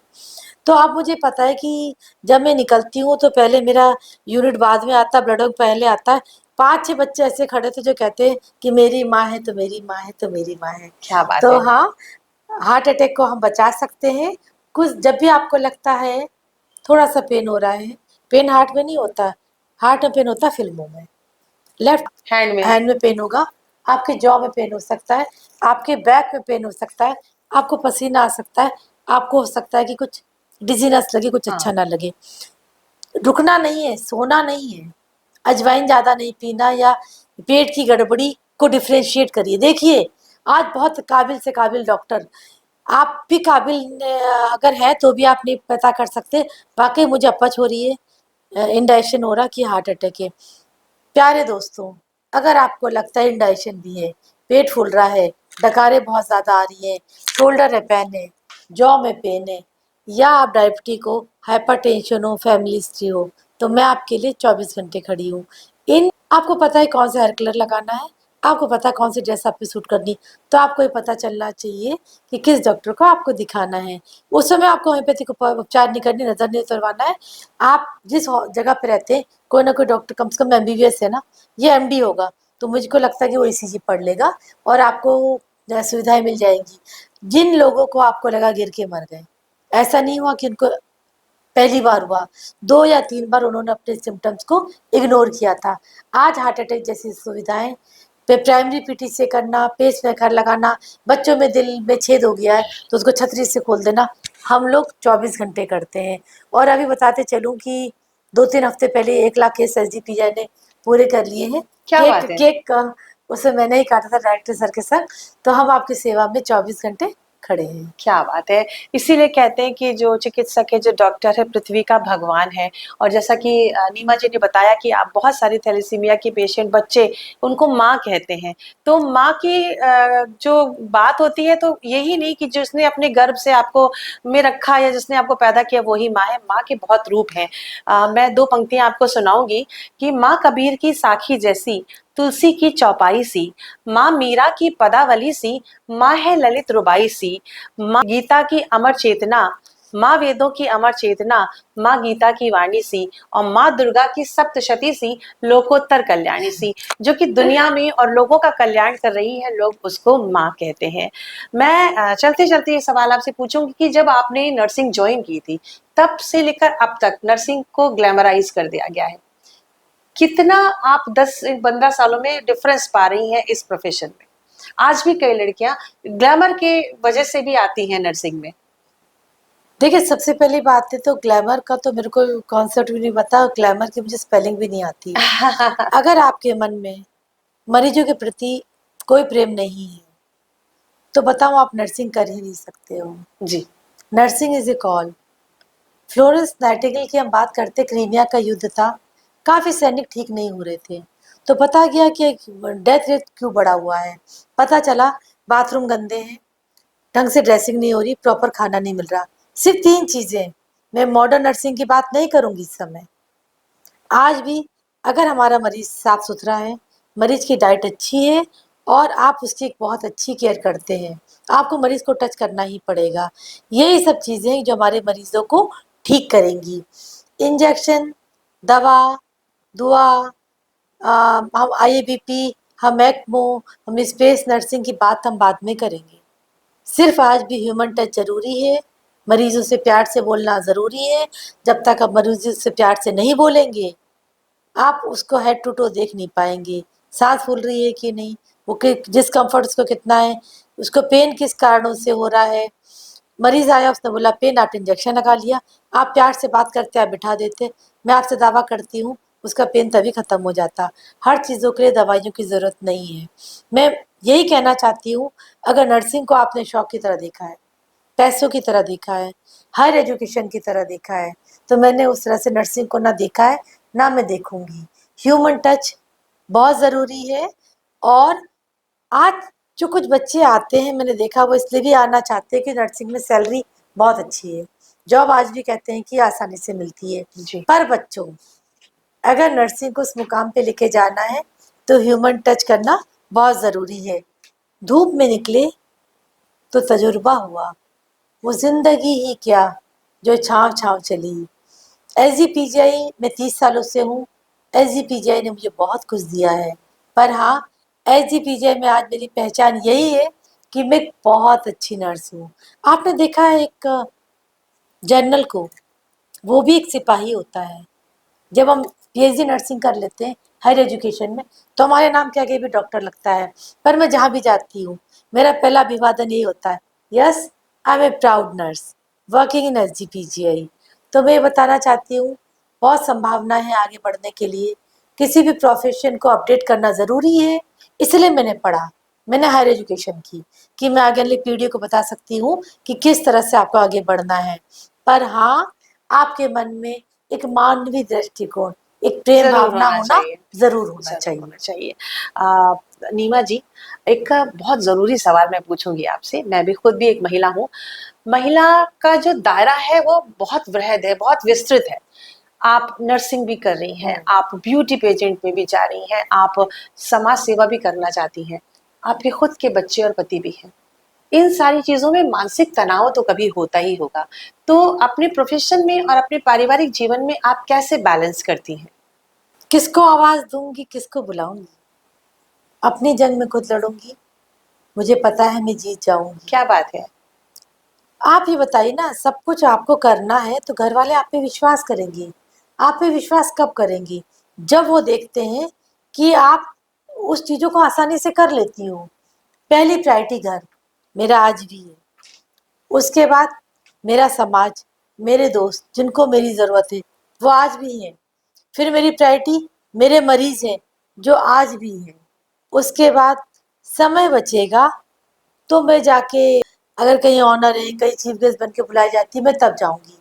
तो अब मुझे पता है कि जब मैं निकलती हूँ तो पहले मेरा यूनिट बाद में आता है, ब्लड बैंक पहले आता है। 5-6 बच्चे ऐसे खड़े थे जो कहते हैं कि मेरी माँ है तो मेरी माँ है तो मेरी माँ है। क्या बात तो है। हाँ, हार्ट अटैक को हम बचा सकते हैं। कुछ जब भी आपको लगता है थोड़ा सा पेन हो रहा है, पेन हार्ट में नहीं होता, हार्ट में पेन होता है फिल्मों में। लेफ्ट हैंड में। हैंड में पेन होगा, आपके जॉ में पेन हो सकता है, आपके बैक में पेन हो सकता है, आपको पसीना आ सकता है, आपको हो सकता है कि कुछ डिजीनेस लगे, कुछ अच्छा हाँ। ना लगे। रुकना नहीं है, सोना नहीं है, अजवाइन ज़्यादा नहीं पीना या पेट की गड़बड़ी को डिफरेंशिएट करिए। देखिए, आज बहुत काबिल से काबिल डॉक्टर, आप भी काबिल अगर है तो भी आप नहीं पता कर सकते वाक़ई मुझे अपच हो रही है, इंडाइजेशन हो रहा कि हार्ट अटैक है। प्यारे दोस्तों, अगर आपको लगता है इंडाइजेशन भी है, पेट फूल रहा है, डकारें बहुत ज़्यादा आ रही हैं, शोल्डर में पेन है, जॉ में पेन है, या आप डायबिटिक हो, हाइपरटेंशन हो, फैमिली हिस्ट्री हो, तो मैं आपके लिए 24 घंटे खड़ी हूँ। इन आपको पता है कौन सा हेयर कलर लगाना है, आपको पता है कौन सी ड्रेस आप पे सूट करनी, तो आपको ये पता चलना चाहिए कि किस डॉक्टर को आपको दिखाना है। उस समय आपको होम्योपैथिक उपचार नहीं करनी, नज़र नहीं उतरवाना है। आप जिस जगह पे रहते हैं, कोई ना कोई डॉक्टर कम से कम एमबीबीएस है ना, ये एमडी होगा, तो मुझको लगता है कि वो ईसीजी पढ़ लेगा और आपको सुविधाएं मिल जाएंगी। जिन लोगों को आपको लगा गिर के मर गए, ऐसा नहीं हुआ कि उनको पहली बार हुआ, 2 या 3 बार उन्होंने अपने सिम्पटम्स को इग्नोर किया था। आज हार्ट अटैक जैसी सुविधाएं पे प्राइमरी पीटीसी करना, पेसमेकर लगाना, बच्चों में दिल में छेद हो गया है तो उसको छतरी से खोल देना, हम लोग 24 घंटे करते हैं। और अभी बताते चलूं कि 2-3 हफ्ते पहले 1 लाख केस एसजीपीआई ने पूरे कर लिए हैं। क्या केक बात है। केक का उसे मैंने ही काटा था डायरेक्टर सर के साथ। तो हम आपकी सेवा में 24 घंटे खड़े हैं। क्या बात है। इसीलिए कहते हैं कि जो चिकित्सक है, जो डॉक्टर है, पृथ्वी का भगवान है। और जैसा कि नीमा जी ने बताया कि आप बहुत सारे थैलेसीमिया के पेशेंट बच्चे, उनको माँ कहते हैं। तो माँ की जो बात होती है, तो यही नहीं कि जिसने अपने गर्भ से आपको में रखा या जिसने आपको पैदा किया वही माँ है। माँ के बहुत रूप हैं। मैं 2 पंक्तियां आपको सुनाऊंगी कि माँ कबीर की साखी जैसी, तुलसी की चौपाई सी, माँ मीरा की पदावली सी, माँ है ललित रुबाई सी, माँ गीता की अमर चेतना, माँ वेदों की अमर चेतना, माँ गीता की वाणी सी, और माँ दुर्गा की सप्तशती सी, लोकोत्तर कल्याणी सी, जो कि दुनिया में और लोगों का कल्याण कर रही है, लोग उसको माँ कहते हैं। मैं चलते चलते ये सवाल आपसे पूछूंगी कि जब आपने नर्सिंग ज्वाइन की थी, तब से लेकर अब तक नर्सिंग को ग्लैमराइज कर दिया गया है। कितना आप 10-15 सालों में डिफरेंस पा रही हैं इस प्रोफेशन में? आज भी कई लड़कियां ग्लैमर के वजह से भी आती हैं नर्सिंग में। देखिए, सबसे पहली बात है तो ग्लैमर का तो मेरे को कॉन्सेप्ट भी नहीं पता, ग्लैमर की मुझे स्पेलिंग भी नहीं आती। अगर आपके मन में मरीजों के प्रति कोई प्रेम नहीं है, तो बताओ आप नर्सिंग कर ही नहीं सकते हो। जी। Nursing is a call. Florence Nightingale की हम बात करते, क्रीमिया का युद्ध था, काफ़ी सैनिक ठीक नहीं हो रहे थे, तो पता गया कि डेथ रेट क्यों बढ़ा हुआ है। पता चला बाथरूम गंदे हैं, ढंग से ड्रेसिंग नहीं हो रही, प्रॉपर खाना नहीं मिल रहा। सिर्फ 3 चीज़ें। मैं मॉडर्न नर्सिंग की बात नहीं करूँगी इस समय। आज भी अगर हमारा मरीज साफ सुथरा है, मरीज की डाइट अच्छी है और आप उसकी एक बहुत अच्छी केयर करते हैं, आपको मरीज को टच करना ही पड़ेगा। यही सब चीज़ें जो हमारे मरीजों को ठीक करेंगी। इंजेक्शन, दवा, दुआ, हम आईबीपी, हम एक्मो, हम स्पेस नर्सिंग की बात हम बाद में करेंगे। सिर्फ आज भी ह्यूमन टच ज़रूरी है, मरीजों से प्यार से बोलना ज़रूरी है। जब तक आप मरीजों से प्यार से नहीं बोलेंगे, आप उसको हेड टू टो देख नहीं पाएंगे, सांस फूल रही है कि नहीं, वो डिस्कम्फर्ट उसको कितना है, उसको पेन किस कारणों से हो रहा है। मरीज आया, उसने बोला पेन, आप इंजेक्शन लगा लिया। आप प्यार से बात करते, आप बिठा देते, मैं आपसे दावा करती हूँ उसका पेन तभी खत्म हो जाता। हर चीज़ों के लिए दवाइयों की ज़रूरत नहीं है। मैं यही कहना चाहती हूँ, अगर नर्सिंग को आपने शौक की तरह देखा है, पैसों की तरह देखा है, हायर एजुकेशन की तरह देखा है, तो मैंने उस तरह से नर्सिंग को ना देखा है, ना मैं देखूंगी। ह्यूमन टच बहुत ज़रूरी है। और आज जो कुछ बच्चे आते हैं, मैंने देखा वो इसलिए भी आना चाहते हैं कि नर्सिंग में सैलरी बहुत अच्छी है। जॉब आज भी कहते हैं कि आसानी से मिलती है। जी। पर बच्चों, अगर नर्सिंग को उस मुकाम पे लेके जाना है तो ह्यूमन टच करना बहुत ज़रूरी है। धूप में निकले तो तजुर्बा हुआ, वो जिंदगी ही क्या जो छाँव छाँव चली। एसजीपीजीआई में 30 सालों से हूँ। एसजीपीजीआई ने मुझे बहुत कुछ दिया है। पर हाँ, एसजीपीजीआई में आज मेरी पहचान यही है कि मैं एक बहुत अच्छी नर्स हूँ। आपने देखा है एक जनरल को, वो भी एक सिपाही होता है। जब हम पीएचडी नर्सिंग कर लेते हैं हायर एजुकेशन में, तो हमारे नाम के आगे भी डॉक्टर लगता है। पर मैं जहाँ भी जाती हूँ, मेरा पहला अभिवादन यही होता है, yes I am a proud nurse working in SGPGI. तो मैं ये बताना चाहती हूँ, बहुत संभावना है आगे बढ़ने के लिए। किसी भी प्रोफेशन को अपडेट करना ज़रूरी है। इसलिए मैंने पढ़ा, मैंने हायर एजुकेशन की, कि मैं आगे वाली पीढ़ी को बता सकती हूँ कि किस तरह से आपको आगे बढ़ना है। पर हाँ, आपके मन में एक मानवीय दृष्टिकोण, एक प्रेम जरूर भावना होना होना चाहिए। ज़रूर होना ज़रूर चाहिए। होना चाहिए। नीमा जी, एक बहुत ज़रूरी सवाल मैं पूछूंगी आपसे। मैं भी खुद भी एक महिला हूँ। महिला का जो दायरा है वो बहुत वृहद है, बहुत विस्तृत है। आप नर्सिंग भी कर रही हैं, आप ब्यूटी पेजेंट में भी जा रही हैं, आप समाज सेवा भी करना चाहती हैं, आपके खुद के बच्चे और पति भी हैं। इन सारी चीज़ों में मानसिक तनाव तो कभी होता ही होगा। तो अपने प्रोफेशन में और अपने पारिवारिक जीवन में आप कैसे बैलेंस करती हैं? किसको आवाज़ दूंगी, किसको बुलाऊंगी? अपनी जंग में खुद लड़ूंगी, मुझे पता है मैं जीत जाऊंगी। क्या बात है! आप ये बताइए ना, सब कुछ आपको करना है तो घर वाले आप पे विश्वास करेंगे। आप पे विश्वास कब करेंगे? जब वो देखते हैं कि आप उस चीज़ों को आसानी से कर लेती हो। पहली प्रायोरिटी घर, मेरा आज भी है। उसके बाद मेरा समाज, मेरे दोस्त जिनको मेरी ज़रूरत है, वो आज भी हैं। फिर मेरी प्रायोरिटी मेरे मरीज़ हैं, जो आज भी हैं। उसके बाद समय बचेगा तो मैं जाके, अगर कहीं ऑनर है, कहीं चीफ गेस्ट बन के बुलाई जाती है, मैं तब जाऊंगी।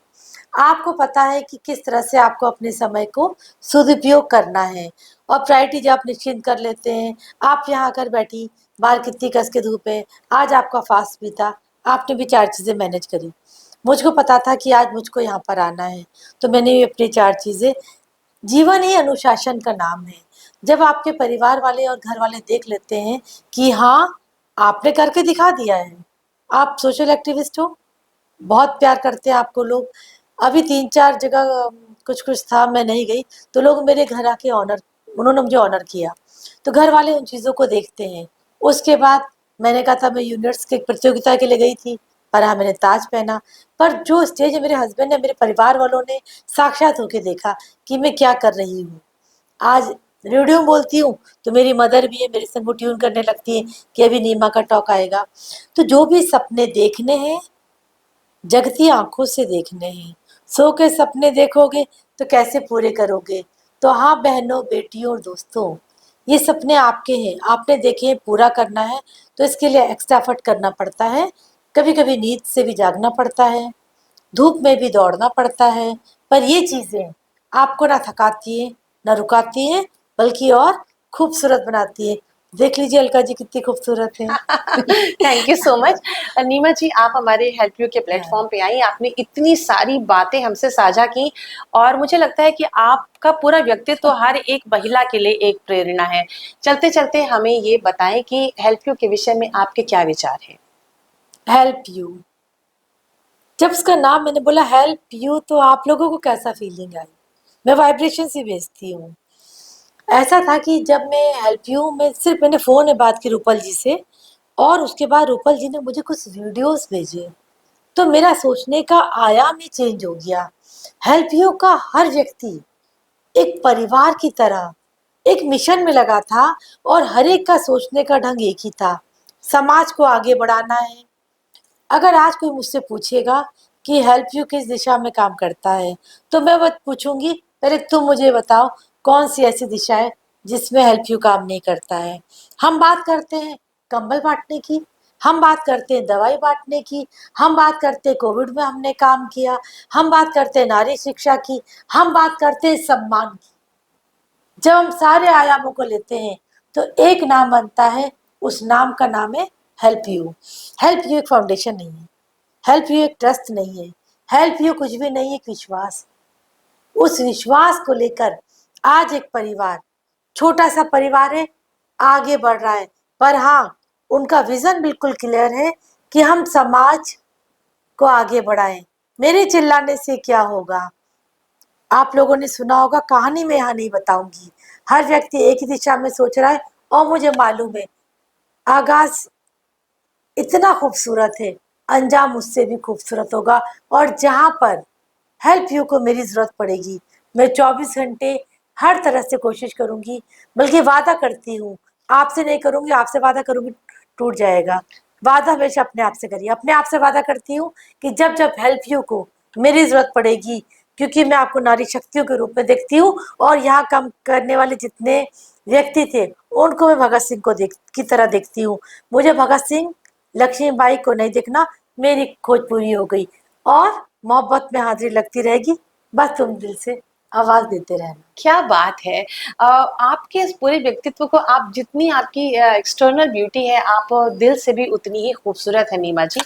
आपको पता है कि किस तरह से आपको अपने समय को सदुपयोग करना है। और प्रायोरिटी जब आप निश्चिंत कर लेते हैं, आप यहाँ आकर बैठी, बाहर कितनी कस के धूप है, आज आपका फास्ट भी था, आपने भी 4 चीज़ें मैनेज करी। मुझको पता था कि आज मुझको यहाँ पर आना है, तो मैंने भी अपनी 4 चीज़ें। जीवन ही अनुशासन का नाम है। जब आपके परिवार वाले और घर वाले देख लेते हैं कि हाँ, आपने करके दिखा दिया है, आप सोशल एक्टिविस्ट हो, बहुत प्यार करते हैं आपको लोग। अभी 3-4 जगह कुछ-कुछ था, मैं नहीं गई, तो लोग मेरे घर आके ऑनर, उन्होंने मुझे ऑनर किया। तो घर वाले उन चीज़ों को देखते हैं। उसके बाद मैंने कहा था, मैं यूनिवर्स की प्रतियोगिता के लिए गई थी, पर हाँ, मैंने ताज पहना। पर जो स्टेज मेरे हस्बैंड ने, मेरे परिवार वालों ने साक्षात होके देखा कि मैं क्या कर रही हूँ। आज रेडियो में बोलती हूँ तो मेरी मदर भी है, मेरे संग वो ट्यून करने लगती है कि अभी नीमा का टॉक आएगा। तो जो भी सपने देखने हैं, जगती आंखों से देखने हैं। सो के सपने देखोगे तो कैसे पूरे करोगे? तो हाँ बहनों, बेटियों और दोस्तों, ये सपने आपके हैं, आपने देखे हैं, पूरा करना है तो इसके लिए एक्स्ट्रा एफर्ट करना पड़ता है। कभी कभी नींद से भी जागना पड़ता है, धूप में भी दौड़ना पड़ता है। पर ये चीज़ें आपको ना थकाती है, ना रुकाती है, बल्कि और खूबसूरत बनाती है। देख लीजिए अलका जी कितनी खूबसूरत है। Thank you so much. Neema ji, आप हमारे हेल्प यू के हाँ। प्लेटफॉर्म पे आई, आपने इतनी सारी बातें हमसे साझा की और मुझे लगता है कि आपका पूरा व्यक्तित्व हर एक महिला के लिए एक प्रेरणा है। चलते चलते हमें ये बताएं कि हेल्प यू के विषय में आपके क्या विचार हैं? हेल्प यू, जब उसका नाम मैंने बोला हेल्प यू, तो आप लोगों को कैसा फीलिंग आई? मैं वाइब्रेशन से भेजती हूँ। ऐसा था कि जब मैं हेल्प यू में सिर्फ मैंने फ़ोन में बात की रूपल जी से, और उसके बाद रूपल जी ने मुझे कुछ वीडियोस भेजे, तो मेरा सोचने का आयाम ही चेंज हो गया। हेल्प यू का हर व्यक्ति एक परिवार की तरह एक मिशन में लगा था, और हर एक का सोचने का ढंग एक ही था, समाज को आगे बढ़ाना है। अगर आज कोई मुझसे पूछेगा कि हेल्प यू किस दिशा में काम करता है, तो मैं बस पूछूंगी, पहले तुम मुझे बताओ कौन सी ऐसी दिशा है जिसमें हेल्प यू काम नहीं करता है। हम बात करते हैं कंबल बांटने की, हम बात करते हैं दवाई बांटने की, हम बात करते हैं कोविड में हमने काम किया, हम बात करते हैं नारी शिक्षा की, हम बात करते हैं सम्मान की। जब हम सारे आयामों को लेते हैं तो एक नाम बनता है, उस नाम का नाम है हेल्प यू। हेल्प यू एक फाउंडेशन नहीं है, हेल्प यू एक ट्रस्ट नहीं है, हेल्प यू कुछ भी नहीं, एक विश्वास। उस विश्वास को लेकर आज एक परिवार, छोटा सा परिवार है, आगे बढ़ रहा है। पर हाँ, उनका विजन बिल्कुल क्लियर है कि हम समाज को आगे बढ़ाएं। मेरे चिल्लाने से क्या होगा? आप लोगों ने सुना होगा, कहानी में यहाँ नहीं बताऊंगी। हर व्यक्ति एक ही दिशा में सोच रहा है और मुझे मालूम है आगाज इतना खूबसूरत है, अंजाम उससे भी खूबसूरत होगा। और जहाँ पर हेल्प यू को मेरी ज़रूरत पड़ेगी, मैं 24 घंटे हर तरह से कोशिश करूँगी। बल्कि वादा करती हूँ, आपसे नहीं करूँगी, आपसे वादा करूँगी टूट जाएगा। वादा हमेशा अपने आप से करिए। अपने आप से वादा करती हूँ कि जब जब हेल्प यू को मेरी ज़रूरत पड़ेगी, क्योंकि मैं आपको नारी शक्तियों के रूप में देखती हूँ और यहाँ काम करने वाले जितने व्यक्ति थे उनको मैं भगत सिंह को की तरह देखती हूँ। मुझे भगत सिंह, लक्ष्मीबाई को नहीं देखना, मेरी खोज पूरी हो गई और मोहब्बत में हाजिरी लगती रहेगी। बस तुम दिल से आवाज देते रहना। क्या बात है। आपके इस पूरे व्यक्तित्व को, आप जितनी आपकी एक्सटर्नल ब्यूटी है, आप दिल से भी उतनी ही खूबसूरत है नीमा जी।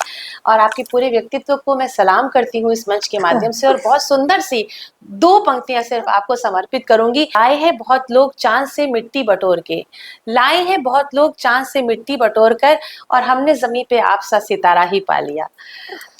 और आपके पूरे व्यक्तित्व को मैं सलाम करती हूँ इस मंच के माध्यम से। और बहुत सुंदर सी 2 पंक्तियां सिर्फ आपको समर्पित करूंगी। आए हैं बहुत लोग चांद से मिट्टी बटोर के, लाए हैं बहुत लोग चांद से मिट्टी बटोर कर, और हमने जमीन पे आप सा सितारा ही पा लिया।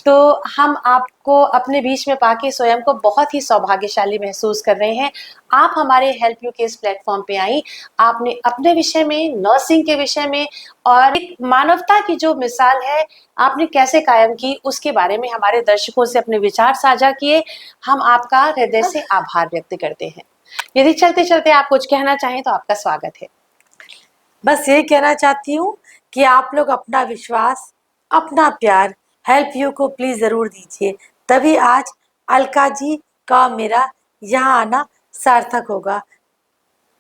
तो हम आपको अपने बीच में पाके स्वयं को बहुत ही सौभाग्यशाली महसूस कर रहे हैं। आप हमारे हेल्प यू के इस प्लेटफॉर्म पे आई, आपने अपने विषय में, नर्सिंग के विषय में और एक मानवता की जो मिसाल है आपने कैसे कायम की, उसके बारे में हमारे दर्शकों से अपने विचार साझा किए। हम आपका हृदय से आभार व्यक्त करते हैं। यदि चलते चलते आप कुछ कहना चाहें तो आपका स्वागत है। बस ये कहना चाहती हूँ कि आप लोग अपना विश्वास, अपना प्यार हेल्प यू को प्लीज जरूर दीजिए, तभी आज अलका जी का मेरा यहाँ आना सार्थक होगा।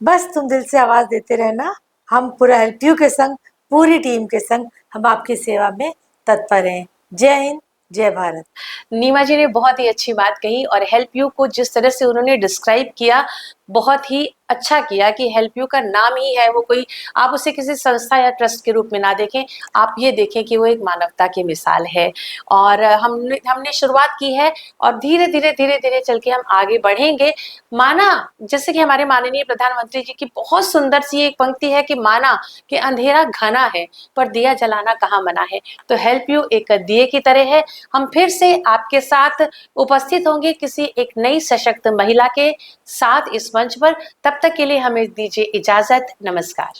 बस तुम दिल से आवाज देते रहना। हम पूरा हेल्प यू के संग, पूरी टीम के संग हम आपकी सेवा में तत्पर हैं। जय हिंद, जय भारत। नीमा जी ने बहुत ही अच्छी बात कही और हेल्प यू को जिस तरह से उन्होंने डिस्क्राइब किया, बहुत ही अच्छा किया कि हेल्प यू का नाम ही है, वो कोई, आप उसे किसी संस्था या ट्रस्ट के रूप में ना देखें, आप ये देखें कि वो एक मानवता की मिसाल है। और हमने शुरुआत की है और धीरे धीरे चल के हम आगे बढ़ेंगे। माना, जैसे कि हमारे माननीय प्रधानमंत्री जी की बहुत सुंदर सी एक पंक्ति है कि माना कि अंधेरा घना है पर दिया जलाना कहाँ मना है। तो हेल्प यू एक दिए की तरह है। हम फिर से आपके साथ उपस्थित होंगे किसी एक नई सशक्त महिला के साथ इस मंच पर। तब तक के लिए हमें दीजिए इजाजत। नमस्कार।